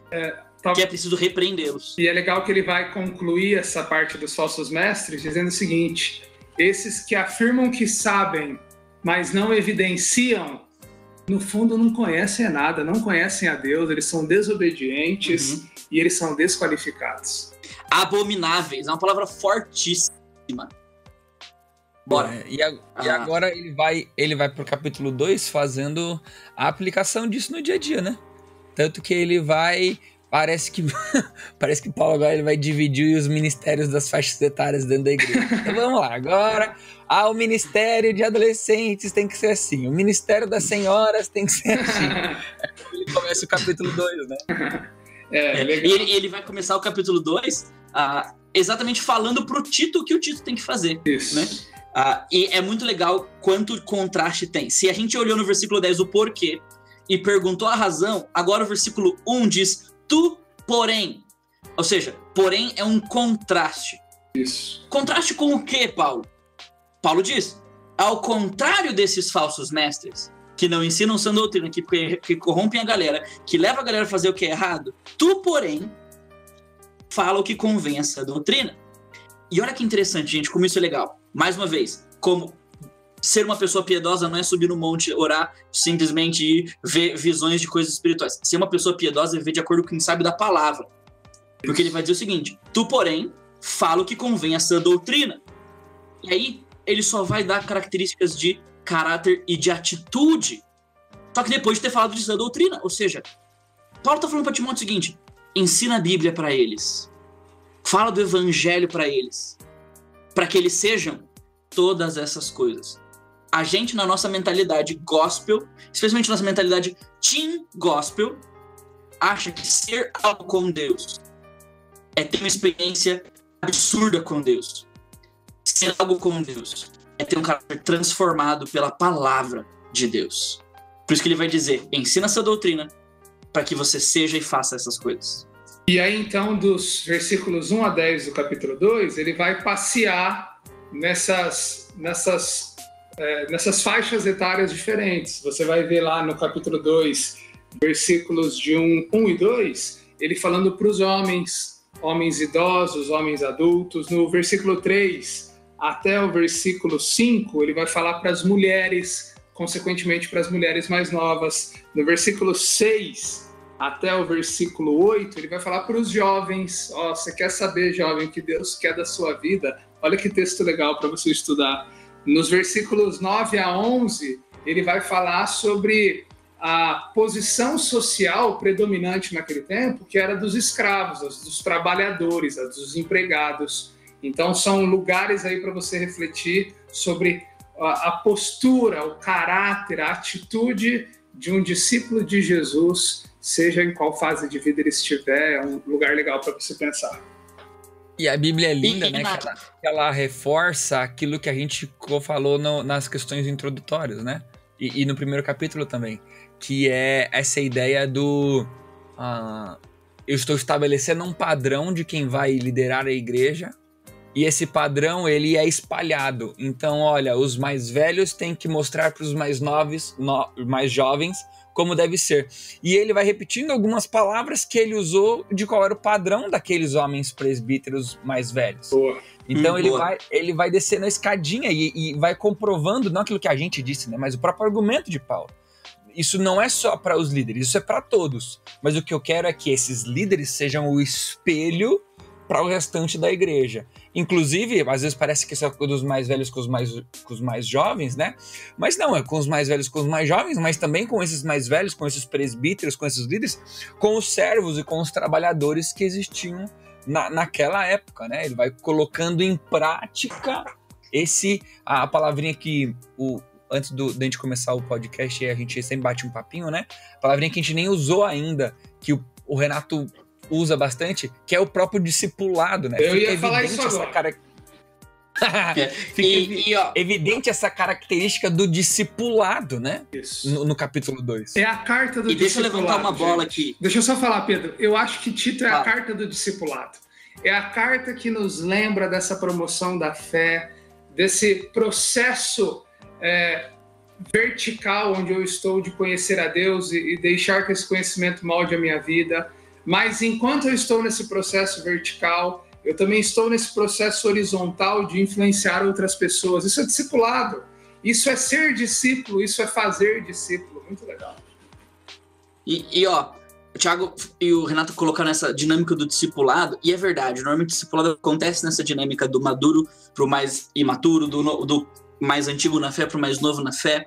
que é preciso repreendê-los. E é legal que ele vai concluir essa parte dos falsos mestres dizendo o seguinte: esses que afirmam que sabem, mas não evidenciam, no fundo não conhecem nada, não conhecem a Deus, eles são desobedientes e eles são desqualificados. Abomináveis, é uma palavra fortíssima. Bora. E agora ele vai pro capítulo 2 fazendo a aplicação disso no dia a dia, né? Tanto que ele vai... Parece que Paulo agora ele vai dividir os ministérios das faixas etárias dentro da igreja. Então vamos lá, agora o ministério de adolescentes tem que ser assim, o ministério das senhoras tem que ser assim. Ele começa o capítulo 2, né? E ele vai começar o capítulo 2 exatamente falando pro Tito o que o Tito tem que fazer. Isso. Né? E é muito legal quanto contraste tem. Se a gente olhou no versículo 10 o porquê e perguntou a razão, agora o versículo 1 diz: tu, porém. Ou seja, porém é um contraste. Isso. Contraste com o quê, Paulo? Paulo diz: ao contrário desses falsos mestres, que não ensinam sã doutrina, que corrompem a galera, que levam a galera a fazer o que é errado, tu, porém, fala o que convém a sã doutrina. E olha que interessante, gente, como isso é legal. Mais uma vez, como ser uma pessoa piedosa não é subir no monte, orar, simplesmente ir ver visões de coisas espirituais. Ser uma pessoa piedosa é viver de acordo com quem sabe da palavra. Porque ele vai dizer o seguinte: tu, porém, fala o que convém a sã doutrina. E aí, ele só vai dar características de caráter e de atitude. Só que depois de ter falado de sã doutrina. Ou seja, Paulo está falando para Timóteo o seguinte: ensina a Bíblia para eles. Fala do evangelho para eles. Para que eles sejam todas essas coisas. A gente, na nossa mentalidade gospel, especialmente na nossa mentalidade teen gospel, acha que ser algo com Deus é ter uma experiência absurda com Deus. Ser algo com Deus é ter um caráter transformado pela palavra. de Deus. Por isso que ele vai dizer, ensina essa doutrina para que você seja e faça essas coisas. E aí, então, dos versículos 1 a 10 do capítulo 2, ele vai passear nessas faixas etárias diferentes. Você vai ver lá no capítulo 2, versículos de 1 e 2, ele falando para os homens idosos, homens adultos. No versículo 3 até o versículo 5, ele vai falar para as mulheres, consequentemente para as mulheres mais novas. No versículo 6 até o versículo 8, ele vai falar para os jovens. Você quer saber, jovem, o que Deus quer da sua vida? Olha que texto legal para você estudar. Nos versículos 9 a 11, ele vai falar sobre a posição social predominante naquele tempo, que era dos escravos, dos trabalhadores, dos empregados. Então, são lugares aí para você refletir sobre a postura, o caráter, a atitude de um discípulo de Jesus, seja em qual fase de vida ele estiver. É um lugar legal para você pensar. E a Bíblia é linda, né? Que ela reforça aquilo que a gente falou nas questões introdutórias, né? E no primeiro capítulo também, que é essa ideia do... eu estou estabelecendo um padrão de quem vai liderar a igreja, e esse padrão, ele é espalhado. Então, olha, os mais velhos têm que mostrar para os mais mais jovens como deve ser. E ele vai repetindo algumas palavras que ele usou de qual era o padrão daqueles homens presbíteros mais velhos. Boa. Então ele vai descendo a escadinha e vai comprovando, não aquilo que a gente disse, né, mas o próprio argumento de Paulo. Isso não é só para os líderes, isso é para todos. Mas o que eu quero é que esses líderes sejam o espelho para o restante da igreja. Inclusive, às vezes parece que isso é dos mais velhos com os mais jovens, né? Mas não, é com os mais velhos com os mais jovens, mas também com esses mais velhos, com esses presbíteros, com esses líderes, com os servos e com os trabalhadores que existiam naquela época, né? Ele vai colocando em prática a palavrinha que antes da gente começar o podcast, a gente sempre bate um papinho, né? A palavrinha que a gente nem usou ainda, que o Renato usa bastante, que é o próprio discipulado, né? Eu ia falar isso agora. Evidente essa característica do discipulado, né? Isso. No capítulo 2. É a carta do discipulado. E deixa eu levantar uma bola aqui. Deixa eu só falar, Pedro. Eu acho que Tito é a carta do discipulado. É a carta que nos lembra dessa promoção da fé, desse processo vertical onde eu estou de conhecer a Deus e deixar que esse conhecimento molde a minha vida. Mas enquanto eu estou nesse processo vertical, eu também estou nesse processo horizontal de influenciar outras pessoas. Isso é discipulado. Isso é ser discípulo, isso é fazer discípulo. Muito legal. O Thiago e o Renato colocaram essa dinâmica do discipulado, e é verdade, normalmente o discipulado acontece nessa dinâmica do maduro para o mais imaturo, do mais antigo na fé para o mais novo na fé.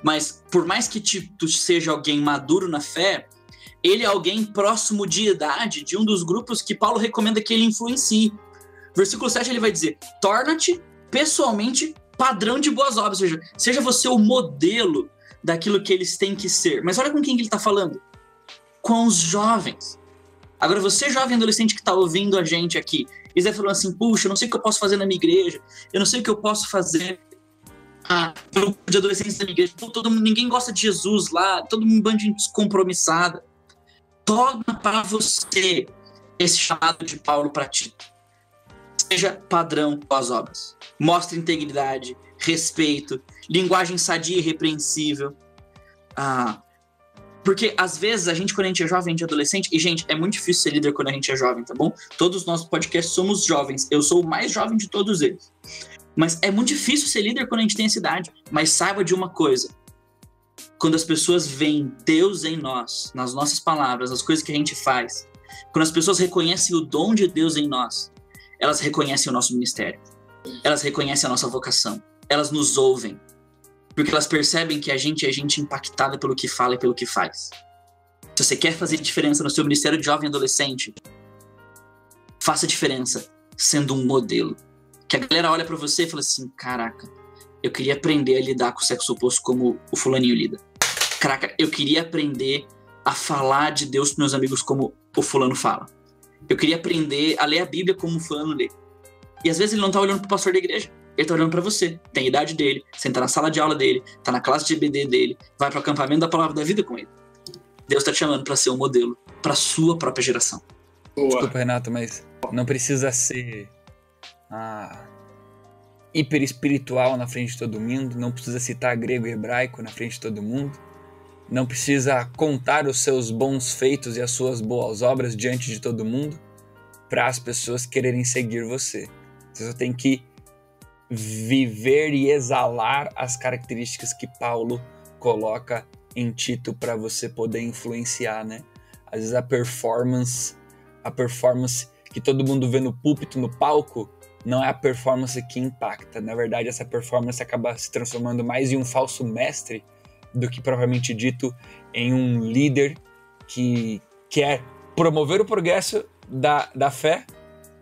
Mas por mais que Tito seja alguém maduro na fé, ele é alguém próximo de idade de um dos grupos que Paulo recomenda que ele influencie. Versículo 7 ele vai dizer, torna-te pessoalmente padrão de boas obras, ou seja você o modelo daquilo que eles têm que ser. Mas olha com quem ele está falando. Com os jovens. Agora você, jovem adolescente que está ouvindo a gente aqui, e está falando assim, puxa, eu não sei o que eu posso fazer na minha igreja, eu não sei o que eu posso fazer no grupo de adolescentes da minha igreja, ninguém gosta de Jesus lá, todo mundo bando de descompromissada. Toma para você esse chamado de Paulo para Tito. Seja padrão com as obras. Mostre integridade, respeito, linguagem sadia e repreensível. Porque às vezes a gente, quando a gente é jovem, a gente é adolescente, e gente, é muito difícil ser líder quando a gente é jovem, tá bom? Todos os nossos podcasts somos jovens, eu sou o mais jovem de todos eles. Mas é muito difícil ser líder quando a gente tem essa idade. Mas saiba de uma coisa, quando as pessoas veem Deus em nós, nas nossas palavras, nas coisas que a gente faz, quando as pessoas reconhecem o dom de Deus em nós, elas reconhecem o nosso ministério, elas reconhecem a nossa vocação, elas nos ouvem, porque elas percebem que a gente é gente impactada pelo que fala e pelo que faz. Se você quer fazer diferença no seu ministério de jovem e adolescente, faça diferença sendo um modelo. Que a galera olha pra você e fala assim, caraca, eu queria aprender a lidar com o sexo oposto como o fulaninho lida. Caraca, eu queria aprender a falar de Deus pros meus amigos como o fulano fala. Eu queria aprender a ler a Bíblia como o fulano lê. E às vezes ele não tá olhando pro pastor da igreja. Ele tá olhando para você, tem a idade dele, senta na sala de aula dele, tá na classe de EBD dele, vai pro acampamento da Palavra da Vida com ele. Deus tá te chamando para ser um modelo para sua própria geração. Boa. Desculpa, Renato, mas não precisa ser hiper espiritual na frente de todo mundo, não precisa citar grego e hebraico na frente de todo mundo, não precisa contar os seus bons feitos e as suas boas obras diante de todo mundo para as pessoas quererem seguir você. Você só tem que viver e exalar as características que Paulo coloca em Tito para você poder influenciar, né? Às vezes a performance que todo mundo vê no púlpito, no palco, não é a performance que impacta. Na verdade, essa performance acaba se transformando mais em um falso mestre do que propriamente dito em um líder que quer promover o progresso da fé,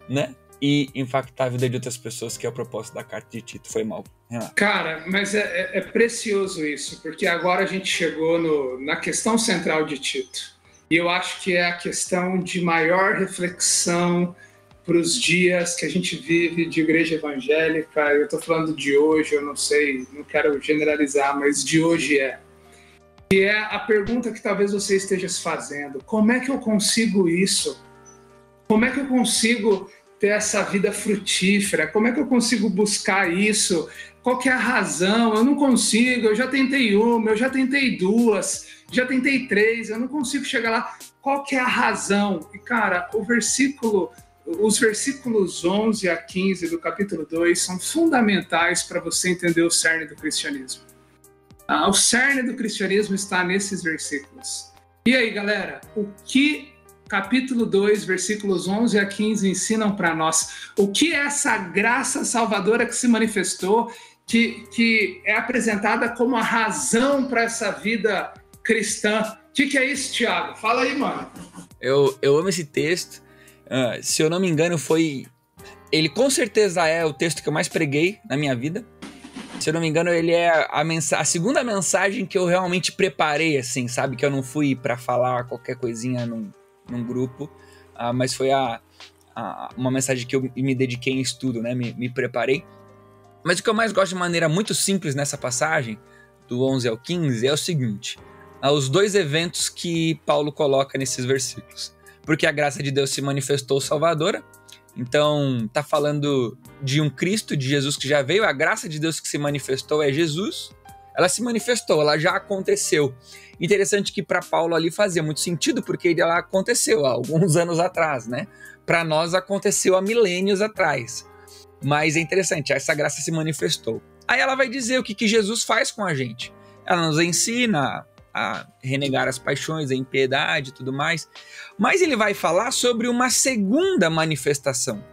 né? E impactar a vida de outras pessoas, que é o propósito da carta de Tito. Foi mal, Renato. Cara, mas é precioso isso, porque agora a gente chegou na questão central de Tito. E eu acho que é a questão de maior reflexão para os dias que a gente vive de igreja evangélica. Eu estou falando de hoje, eu não sei, não quero generalizar, mas de hoje que é a pergunta que talvez você esteja se fazendo. Como é que eu consigo isso? Como é que eu consigo ter essa vida frutífera? Como é que eu consigo buscar isso? Qual que é a razão? Eu não consigo, eu já tentei uma, eu já tentei duas, já tentei três, eu não consigo chegar lá. Qual que é a razão? E, cara, os versículos 11 a 15 do capítulo 2 são fundamentais para você entender o cerne do cristianismo. O cerne do cristianismo está nesses versículos. E aí, galera, o que capítulo 2, versículos 11 a 15 ensinam para nós? O que é essa graça salvadora que se manifestou, que é apresentada como a razão para essa vida cristã? O que é isso, Thiago? Fala aí, mano. Eu amo esse texto. Se eu não me engano, ele com certeza é o texto que eu mais preguei na minha vida. Se eu não me engano, ele é a segunda mensagem que eu realmente preparei, assim, sabe? Que eu não fui para falar qualquer coisinha num grupo, mas foi uma mensagem que eu me dediquei em estudo, né? Me preparei. Mas o que eu mais gosto de maneira muito simples nessa passagem, do 11 ao 15, é o seguinte: os dois eventos que Paulo coloca nesses versículos. Porque a graça de Deus se manifestou salvadora. Então, tá falando de um Cristo, de Jesus que já veio. A graça de Deus que se manifestou é Jesus. Ela se manifestou, ela já aconteceu. Interessante que para Paulo ali fazia muito sentido, porque ela aconteceu há alguns anos atrás, né? Para nós aconteceu há milênios atrás. Mas é interessante, essa graça se manifestou. Aí ela vai dizer o que Jesus faz com a gente. Ela nos ensina a renegar as paixões, a impiedade e tudo mais. Mas ele vai falar sobre uma segunda manifestação.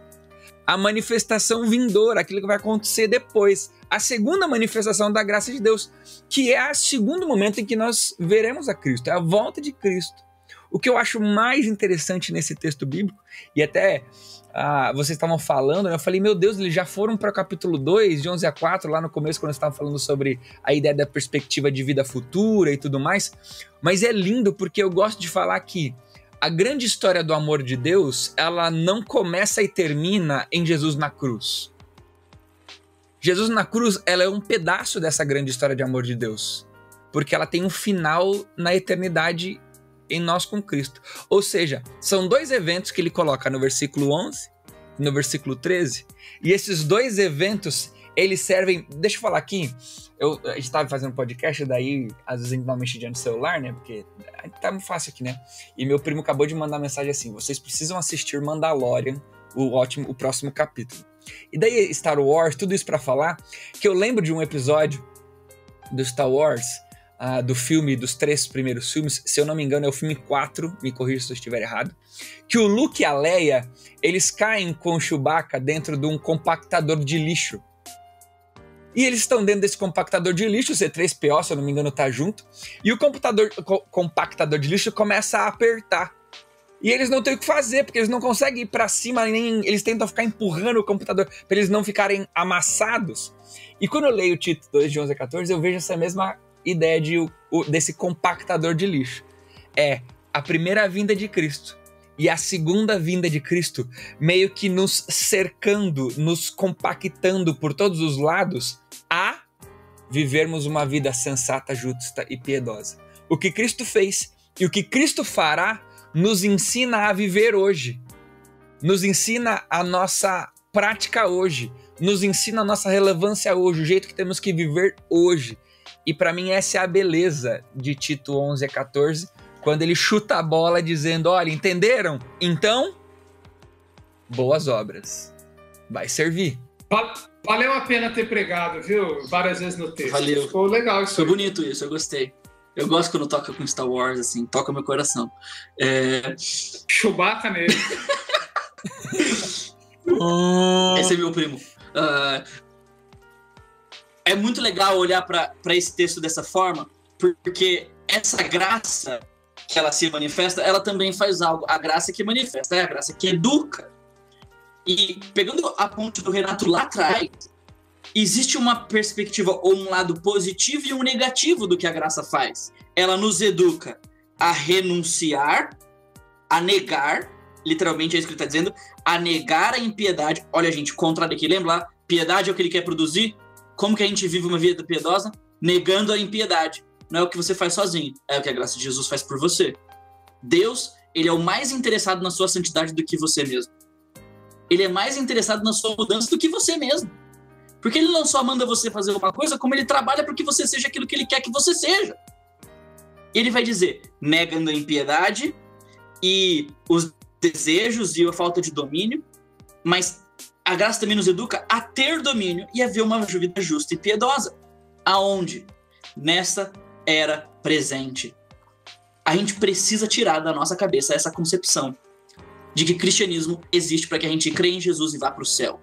A manifestação vindoura, aquilo que vai acontecer depois. A segunda manifestação da graça de Deus, que é o segundo momento em que nós veremos a Cristo, é a volta de Cristo. O que eu acho mais interessante nesse texto bíblico, e até vocês estavam falando, eu falei, meu Deus, eles já foram para o capítulo 2, de 11 a 4, lá no começo, quando eu estava falando sobre a ideia da perspectiva de vida futura e tudo mais. Mas é lindo porque eu gosto de falar que a grande história do amor de Deus, ela não começa e termina em Jesus na cruz. Jesus na cruz, ela é um pedaço dessa grande história de amor de Deus, porque ela tem um final na eternidade em nós com Cristo. Ou seja, são dois eventos que ele coloca no versículo 11 e no versículo 13, e esses dois eventos, eles servem... Deixa eu falar aqui, a gente estava fazendo podcast, daí às vezes a gente dá uma mexidinha no celular, né, porque tá muito fácil aqui, né, e meu primo acabou de mandar mensagem assim: vocês precisam assistir Mandalorian, o próximo capítulo. E daí Star Wars, tudo isso para falar que eu lembro de um episódio do Star Wars, do filme, dos 3 primeiros filmes, se eu não me engano é o filme 4, me corrija se eu estiver errado, que o Luke e a Leia, eles caem com o Chewbacca dentro de um compactador de lixo. E eles estão dentro desse compactador de lixo, o C3PO, se eu não me engano, tá junto, e o compactador de lixo começa a apertar. E eles não têm o que fazer, porque eles não conseguem ir para cima, nem eles tentam ficar empurrando o computador para eles não ficarem amassados. E quando eu leio o Tito 2, de 11 a 14, eu vejo essa mesma ideia desse compactador de lixo. É a primeira vinda de Cristo. e a segunda vinda de Cristo meio que nos cercando, nos compactando por todos os lados a vivermos uma vida sensata, justa e piedosa. O que Cristo fez e o que Cristo fará nos ensina a viver hoje, nos ensina a nossa prática hoje, nos ensina a nossa relevância hoje, o jeito que temos que viver hoje. E para mim essa é a beleza de Tito 11:14, quando ele chuta a bola dizendo, olha, entenderam? Então, boas obras. Vai servir. Valeu a pena ter pregado, viu? Várias vezes no texto. Valeu. Ficou legal isso. Foi bonito isso, eu gostei. Eu gosto quando toca com Star Wars, assim, toca meu coração. Chewbacca nele. Esse é meu primo. É muito legal olhar para esse texto dessa forma, porque essa graça que ela se manifesta, ela também faz algo. A graça que manifesta é a graça que educa. E pegando a ponte do Renato lá atrás, existe uma perspectiva ou um lado positivo e um negativo do que a graça faz. Ela nos educa a renunciar, a negar, literalmente é isso que ele está dizendo, a negar a impiedade. Olha, gente, contrário aqui, lembra lá? Piedade é o que ele quer produzir. Como que a gente vive uma vida piedosa? Negando a impiedade. Não é o que você faz sozinho, é o que a graça de Jesus faz por você. Deus, ele é o mais interessado na sua santidade do que você mesmo. Ele é mais interessado na sua mudança do que você mesmo. Porque ele não só manda você fazer uma coisa, como ele trabalha para que você seja aquilo que ele quer que você seja. Ele vai dizer, negando a impiedade e os desejos e a falta de domínio, mas a graça também nos educa a ter domínio e a ver uma vida justa e piedosa. Aonde? Nessa era presente. A gente precisa tirar da nossa cabeça essa concepção de que cristianismo existe para que a gente creia em Jesus e vá para o céu.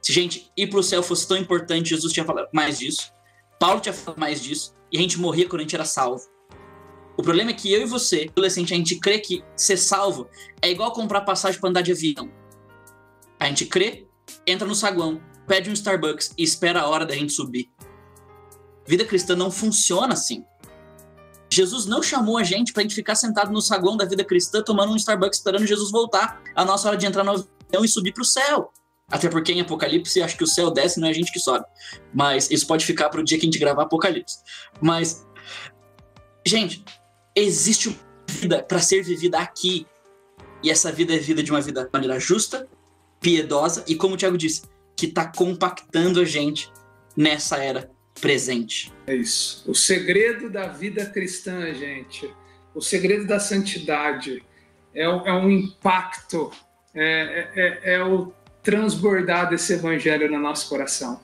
Se, gente, ir para o céu fosse tão importante, Jesus tinha falado mais disso, Paulo tinha falado mais disso, e a gente morria quando a gente era salvo. O problema é que eu e você, adolescente, a gente crê que ser salvo é igual comprar passagem para andar de avião. A gente crê, entra no saguão, pede um Starbucks e espera a hora da gente subir. Vida cristã não funciona assim. Jesus não chamou a gente pra gente ficar sentado no saguão da vida cristã tomando um Starbucks esperando Jesus voltar. A nossa hora de entrar no avião e subir pro céu. Até porque em Apocalipse acho que o céu desce, não é a gente que sobe. Mas isso pode ficar pro dia que a gente gravar Apocalipse. Mas, gente, existe uma vida pra ser vivida aqui. E essa vida é vida de uma vida de maneira justa, piedosa e, como o Thiago disse, que tá compactando a gente nessa era presente. É isso. O segredo da vida cristã, gente, o segredo da santidade é um impacto, é o transbordar desse evangelho no nosso coração.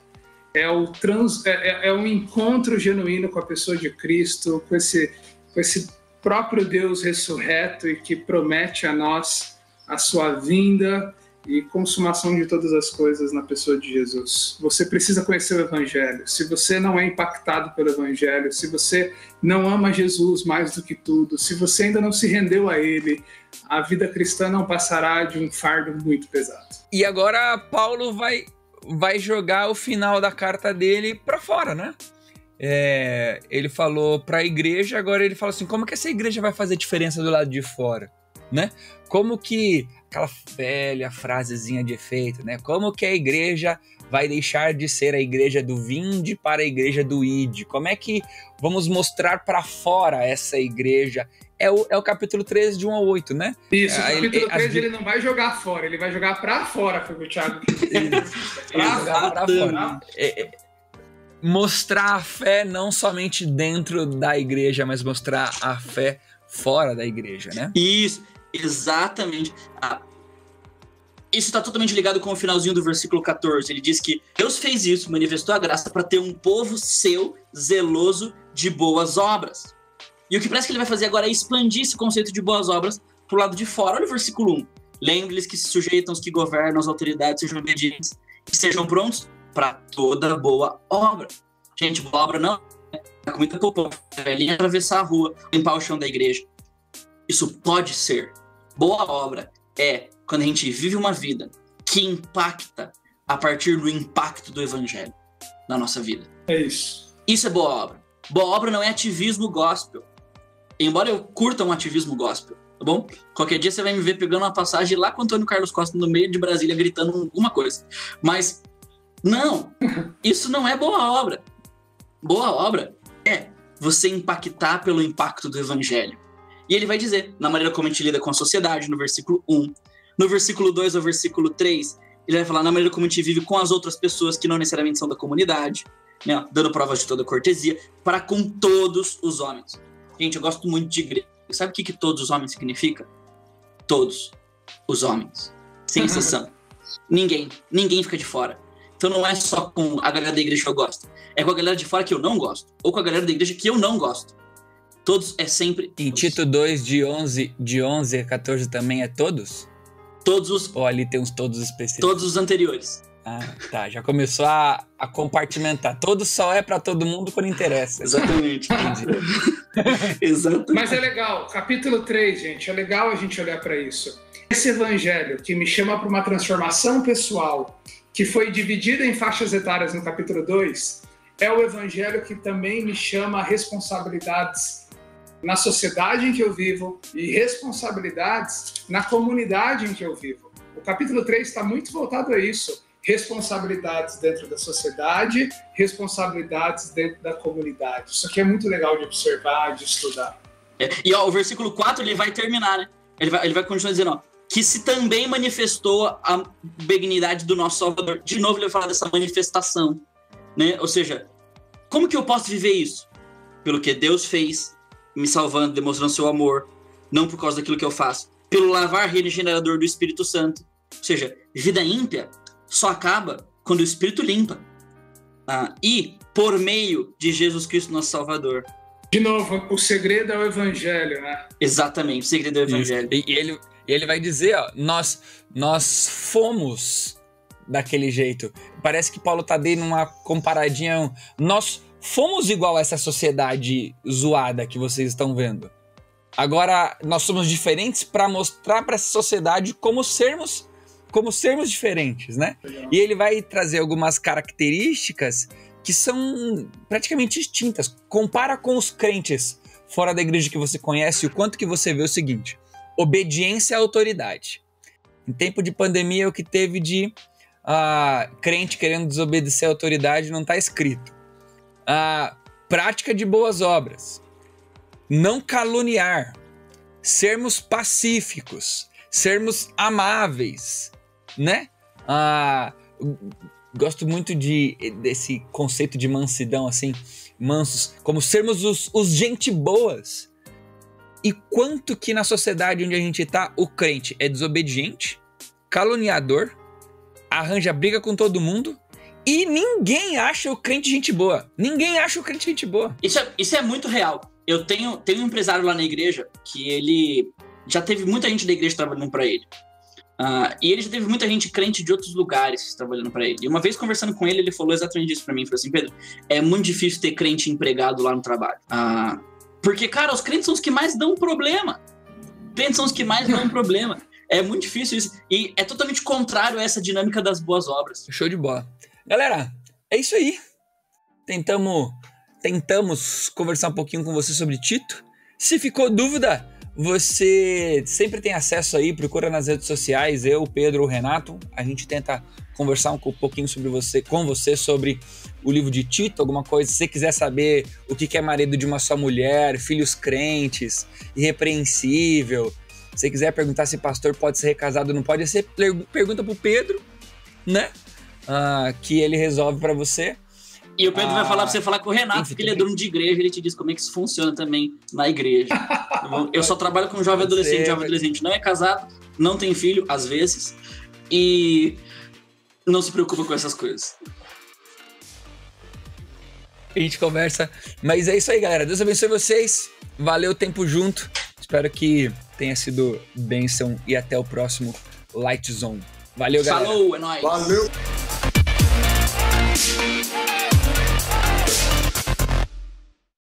É um encontro genuíno com a pessoa de Cristo, com esse próprio Deus ressurreto e que promete a nós a sua vinda e consumação de todas as coisas na pessoa de Jesus. Você precisa conhecer o Evangelho. Se você não é impactado pelo Evangelho, se você não ama Jesus mais do que tudo, se você ainda não se rendeu a Ele, a vida cristã não passará de um fardo muito pesado. E agora Paulo vai jogar o final da carta dele para fora, né? Ele falou para a igreja, agora ele fala assim, como que essa igreja vai fazer diferença do lado de fora, né? Como que aquela velha frasezinha de efeito, né? Como que a igreja vai deixar de ser a igreja do vinde para a igreja do ide? Como é que vamos mostrar para fora essa igreja? É o capítulo 13, de 1 a 8, né? Isso, o capítulo 13 ele não vai jogar fora, ele vai jogar para fora, foi o Thiago. Pra fora. Mostrar a fé não somente dentro da igreja, mas mostrar a fé fora da igreja, né? Isso. Exatamente. Isso está totalmente ligado com o finalzinho do versículo 14. Ele diz que Deus fez isso, manifestou a graça para ter um povo seu, zeloso de boas obras. E o que parece que ele vai fazer agora é expandir esse conceito de boas obras para o lado de fora. Olha o versículo 1. Lembre-lhes que se sujeitam os que governam, as autoridades, sejam obedientes e sejam prontos para toda boa obra. Gente, boa obra não é com muita poupança, velhinha atravessar a rua, limpar o chão da igreja. Isso pode ser. Boa obra é quando a gente vive uma vida que impacta a partir do impacto do evangelho na nossa vida. É isso. Isso é boa obra. Boa obra não é ativismo gospel. Embora eu curta um ativismo gospel, tá bom? Qualquer dia você vai me ver pegando uma passagem lá com o Antônio Carlos Costa no meio de Brasília gritando alguma coisa. Mas, não, isso não é boa obra. Boa obra é você impactar pelo impacto do evangelho. E ele vai dizer, na maneira como a gente lida com a sociedade, no versículo 1. No versículo 2 ao versículo 3, ele vai falar na maneira como a gente vive com as outras pessoas que não necessariamente são da comunidade, né, dando provas de toda cortesia, para com todos os homens. Gente, eu gosto muito de igreja. Sabe o que todos os homens significa? Todos os homens. Sem exceção. Ninguém fica de fora. Então não é só com a galera da igreja que eu gosto. É com a galera de fora que eu não gosto. Ou com a galera da igreja que eu não gosto. Todos é sempre... Em Tito 2, de 11 a 14 também é todos? Todos os... Ou ali tem uns todos específicos? Todos os anteriores. Ah, tá. Já começou a compartimentar. Todo só é pra todo mundo quando interessa. Exatamente. Exatamente. Mas é legal. Capítulo 3, gente. É legal a gente olhar para isso. Esse evangelho que me chama para uma transformação pessoal, que foi dividido em faixas etárias no capítulo 2, é o evangelho que também me chama a responsabilidades na sociedade em que eu vivo e responsabilidades na comunidade em que eu vivo. O capítulo 3 está muito voltado a isso. Responsabilidades dentro da sociedade, responsabilidades dentro da comunidade. Isso aqui é muito legal de observar, de estudar. E ó, o versículo 4 ele vai terminar, né? Ele vai continuar dizendo, ó, que se também manifestou a benignidade do nosso Salvador. De novo ele vai falar dessa manifestação, né? Ou seja, como que eu posso viver isso? Pelo que Deus fez, me salvando, demonstrando seu amor, não por causa daquilo que eu faço. Pelo lavar regenerador do Espírito Santo. Ou seja, vida ímpia só acaba quando o Espírito limpa. E por meio de Jesus Cristo, nosso Salvador. De novo, o segredo é o Evangelho, né? Exatamente, o segredo é o Evangelho. E ele vai dizer, ó, nós fomos daquele jeito. Parece que Paulo tá dando uma comparadinha. Nós fomos igual a essa sociedade zoada que vocês estão vendo. Agora, nós somos diferentes para mostrar para essa sociedade como sermos diferentes, né? Legal. E ele vai trazer algumas características que são praticamente distintas. Compara com os crentes fora da igreja que você conhece, o quanto que você vê o seguinte: obediência à autoridade. Em tempo de pandemia, o que teve de crente querendo desobedecer à autoridade não está escrito. Prática de boas obras. Não caluniar. Sermos pacíficos. Sermos amáveis. Né? Gosto muito desse conceito de mansidão, assim, mansos, como sermos os gente boas. E quanto que na sociedade onde a gente tá, o crente é desobediente, caluniador, arranja briga com todo mundo e ninguém acha o crente gente boa. Ninguém acha o crente gente boa. Isso é muito real. Eu tenho um empresário lá na igreja que ele já teve muita gente da igreja trabalhando para ele. E ele já teve muita gente crente de outros lugares trabalhando para ele. E uma vez conversando com ele, ele falou exatamente isso para mim. Ele falou assim: Pedro, é muito difícil ter crente empregado lá no trabalho. Porque, cara, os crentes são os que mais dão problema. Crentes são os que mais dão problema. É muito difícil isso. E é totalmente contrário a essa dinâmica das boas obras. Show de bola. Galera, é isso aí. Tentamos conversar um pouquinho com você sobre Tito. Se ficou dúvida, você sempre tem acesso aí, procura nas redes sociais, eu, Pedro ou Renato, a gente tenta conversar um pouquinho com você sobre o livro de Tito, alguma coisa. Se você quiser saber o que é marido de uma só mulher, filhos crentes, irrepreensível, se você quiser perguntar se pastor pode ser recasado ou não pode, você pergunta pro Pedro, né? Que ele resolve pra você. E o Pedro vai falar pra você falar com o Renato, porque ele é dono de igreja, ele te diz como é que isso funciona também na igreja. Eu só trabalho com jovem adolescente. Jovem adolescente não é casado, não tem filho, às vezes, e não se preocupa com essas coisas. A gente conversa. Mas é isso aí, galera. Deus abençoe vocês. Valeu, tempo junto. Espero que tenha sido bênção e até o próximo Light Zone. Valeu, galera. Falou, é nóis. Valeu.